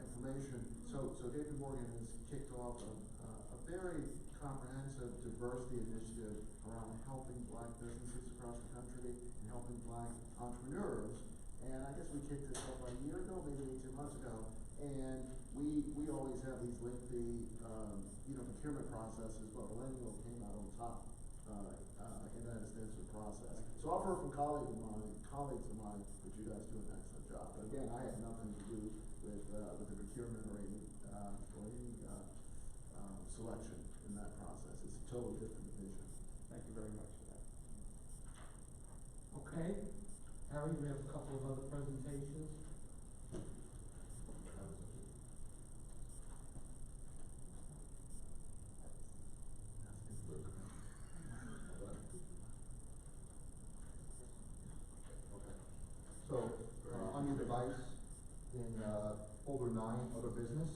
information, so JP Morgan has kicked off a very comprehensive diversity initiative around helping Black businesses across the country and helping Black entrepreneurs. And I guess we kicked this off a year ago, maybe 18 months ago. And we always have these lengthy, procurement processes, but Millennial came out on top in that extensive process. So I've heard from colleagues of mine that you guys do an excellent job. But again, I had nothing to do with the procurement or any selection in that process. It's a totally different division. Thank you very much for that. Okay. Harry, we have a couple of other presentations. So, on your device, in folder 9, other business,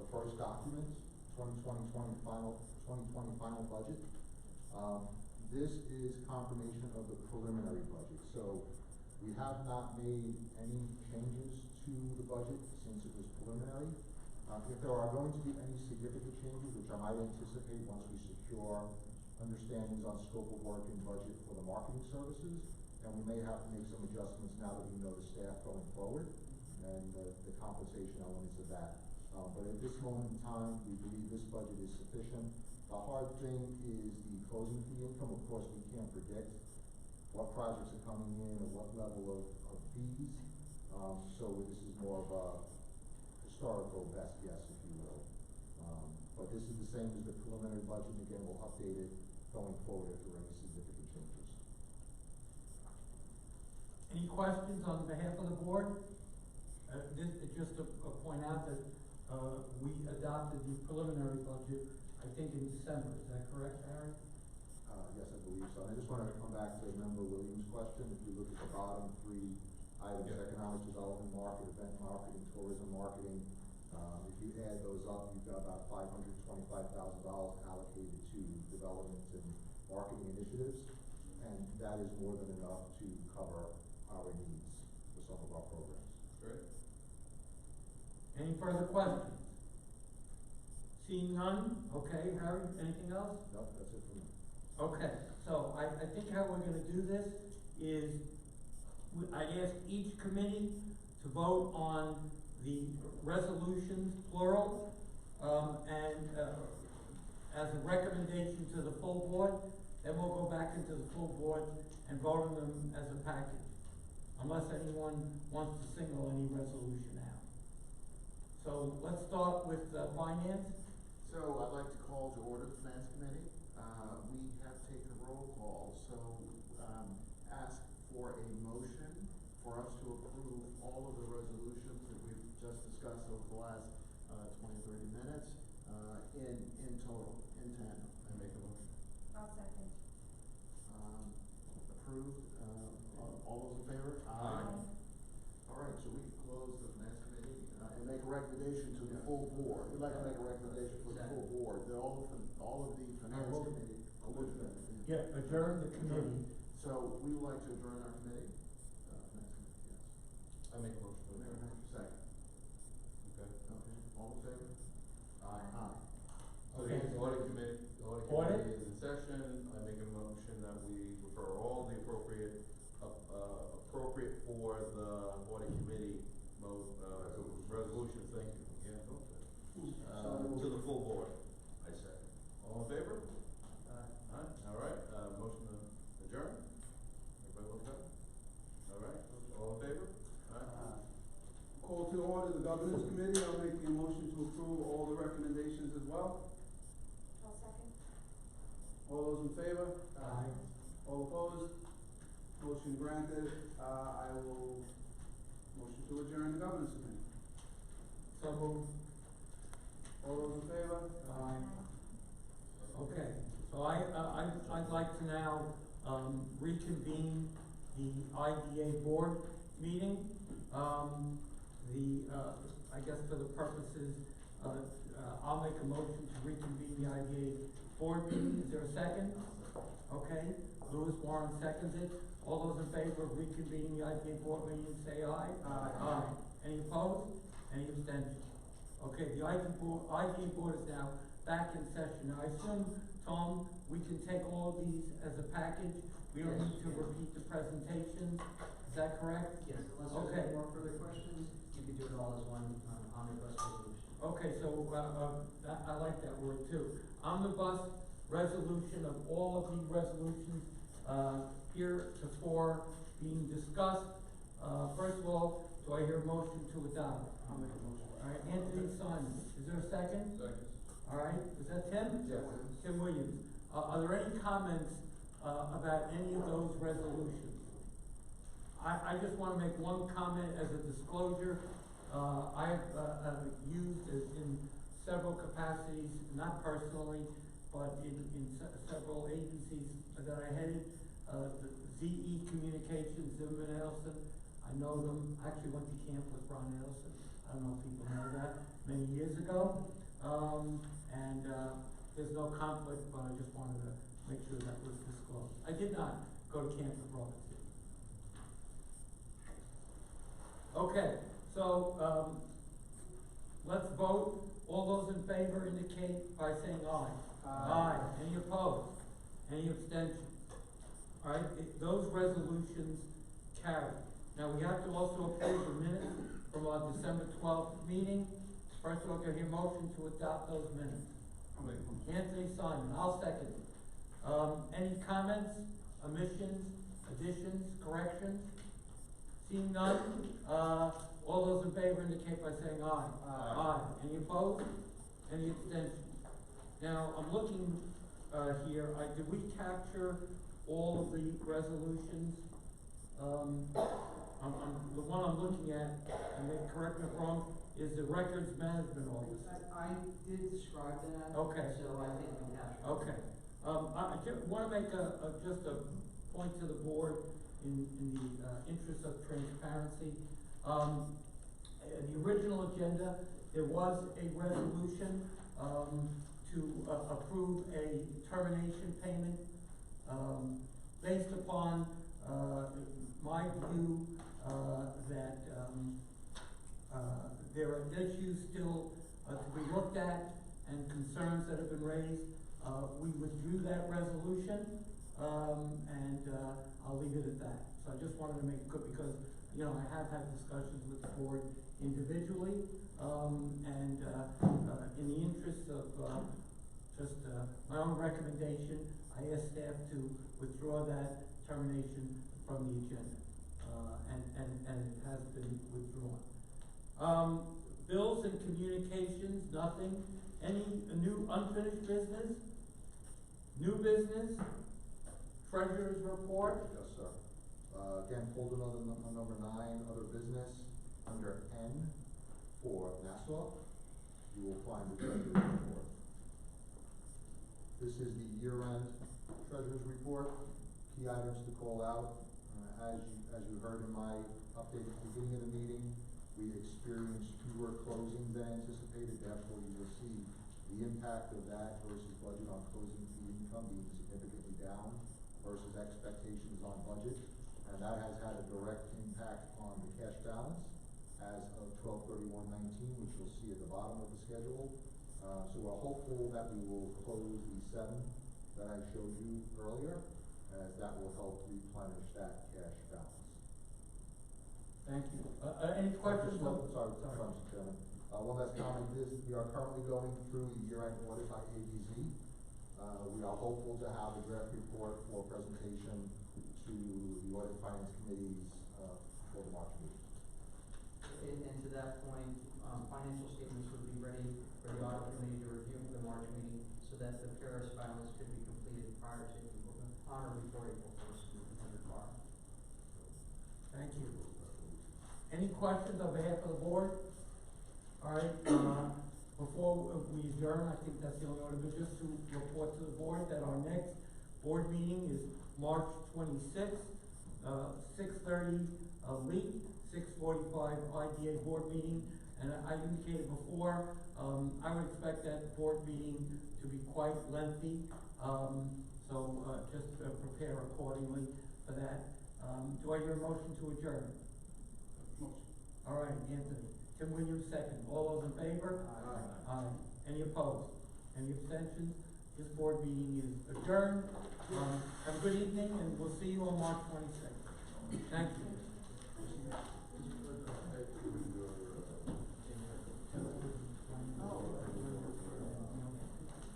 the first document, 2020 final budget. This is confirmation of the preliminary budget. So, we have not made any changes to the budget since it was preliminary. If there are going to be any significant changes, which I might anticipate once we secure understandings on scope of work and budget for the marketing services, and we may have to make some adjustments now that we know the staff going forward and the compensation elements of that. But at this moment in time, we believe this budget is sufficient. The hard thing is the closing fee income. Of course, we can't predict what projects are coming in or what level of fees. So this is more of a historical best guess, if you will. But this is the same as the preliminary budget. Again, we'll update it going forward if there are any significant changes. Any questions on behalf of the board? Just to point out that we adopted the preliminary budget, I think in December. Is that correct, Harry? Yes, I believe so. I just wanted to come back to Member Williams' question. If you look at the bottom 3 items, economic development, market, event marketing, tourism marketing, if you add those up, you've got about $525,000 allocated to development and marketing initiatives, and that is more than enough to cover our needs for some of our programs. Great. Any further questions? Seeing none? Okay, Harry, anything else? No, that's it for me. Okay, so I think how we're gonna do this is, I ask each committee to vote on the resolutions, plural, as a recommendation to the full board, then we'll go back into the full board and vote on them as a package, unless anyone wants to single any resolution out. So let's start with finance. So I'd like to call to order the Finance Committee. We have taken a roll call, so ask for a motion for us to approve all of the resolutions that we've just discussed over the last 20, 30 minutes in total, in tandem. I make a motion. I'll second. Approved. All those in favor? Aye. All right, so we can close the Finance Committee and make a recommendation to the full board. We'd like to make a recommendation for the full board, that all of the Finance Committee. Yeah, adjourn the committee. So we would like to adjourn our committee. Finance Committee, yes. I make a motion. Second. Okay. Okay, all in favor? Aye. Aye. So Okay. the audit committee is in session. I make a motion that we refer all the appropriate for the audit committee resolutions, thank you, to the full board. I second. All in favor? Aye. All right, motion to adjourn. Everybody look up? All right, all in favor? Aye. Call to order the Governance Committee. I'll make the motion to approve all the recommendations as well. I'll second. All those in favor? Aye. All opposed? Motion granted. I will motion to adjourn the governance committee. So moved. All those in favor? Aye. Okay, so I'd like to now, reconvene the IDA board meeting. I guess for the purposes, I'll make a motion to reconvene the IDA board meeting. Is there a second? Okay, Louis Warren seconds it. All those in favor of reconvening the IDA board meeting, say aye. Aye. Any opposed? Any abstentions? Okay, the IDA board is now back in session. Now, I assume, Tom, we can take all of these as a package? We don't need to repeat the presentation, is that correct? Yes, unless there's Okay. any more further questions, you could do it all as one, omnibus resolution. Okay, so, I like that word too. Omnibus resolution of all of the resolutions, heretofore being discussed. First of all, do I hear a motion to adopt? I'll make a motion. All right, Anthony Simon, is there a second? Second. All right, is that Tim? Yes. Tim Williams. Are there any comments, about any of those resolutions? I just wanna make one comment as a disclosure. I've used it in several capacities, not personally, but in several agencies that I headed. The ZE Communications, Zimmerman Edelson, I know them, I actually went to camp with Ron Edelson. I don't know if people know that, many years ago. There's no conflict, but I just wanted to make sure that was disclosed. I did not go to camp with Robert. Okay, so, let's vote. All those in favor indicate by saying aye. Aye. Any opposed? Any abstention? All right, those resolutions carry. Now, we have to also approve the minutes from our December 12th meeting. First of all, can I hear a motion to adopt those minutes? I'll make a motion. Anthony Simon, I'll second it. Any comments, omissions, additions, corrections? Seeing none, all those in favor indicate by saying aye. Aye. Any opposed? Any abstention? Now, I'm looking, here, did we capture all of the resolutions? The one I'm looking at, and then correct me if I'm wrong, is the Records Management Office. I did describe that. Okay. So I think we captured it. Okay. I just wanna make just a point to the board in the interest of transparency. The original agenda, there was a resolution, to approve a termination payment, based upon, my view, that, there are issues still, to be looked at and concerns that have been raised. We withdrew that resolution, and I'll leave it at that. So I just wanted to make it good because, you know, I have had discussions with the board individually, and in the interest of just my own recommendation, I asked staff to withdraw that termination from the agenda, and it has been withdrawn. Bills and communications, nothing. Any new unfinished business? New business? Treasurer's report? Yes, sir. Again, pulled it on number 9, other business, under N for Nassau. You will find the treasurer's report. This is the year-end treasurer's report. Key items to call out. As you heard in my update at the beginning of the meeting, we experienced fewer closings than anticipated. Therefore, you will see the impact of that versus budget on closing fee income being significantly down versus expectations on budget. And that has had a direct impact on the cash balance as of 12/31/19, which you'll see at the bottom of the schedule. So we're hopeful that we will close the 7 that I showed you earlier, as that will help replenish that cash balance. Thank you. Any questions? Sorry, Mr. Chairman. One last comment is, we are currently going through the year-end audit by ABZ. We are hopeful to have the draft report for presentation to the Audit Finance Committees, for the March meeting. And to that point, financial statements would be ready for the audit committee to review for the March meeting, so that the Paris filings could be completed prior to on or before April 1st, when required. Thank you. Any questions on behalf of the board? All right, before we adjourn, I think that's the only order, but just to report to the board that our next board meeting is March 26th, 6:30, LEAP, 6:45 IDA board meeting. And I indicated before, I would expect that board meeting to be quite lengthy, so just prepare accordingly for that. Do I hear a motion to adjourn? Motion. All right, Anthony. Tim Williams, second. All those in favor? Aye. Any opposed? Any abstentions? This board meeting is adjourned. Have a good evening, and we'll see you on March 26th. Thank you.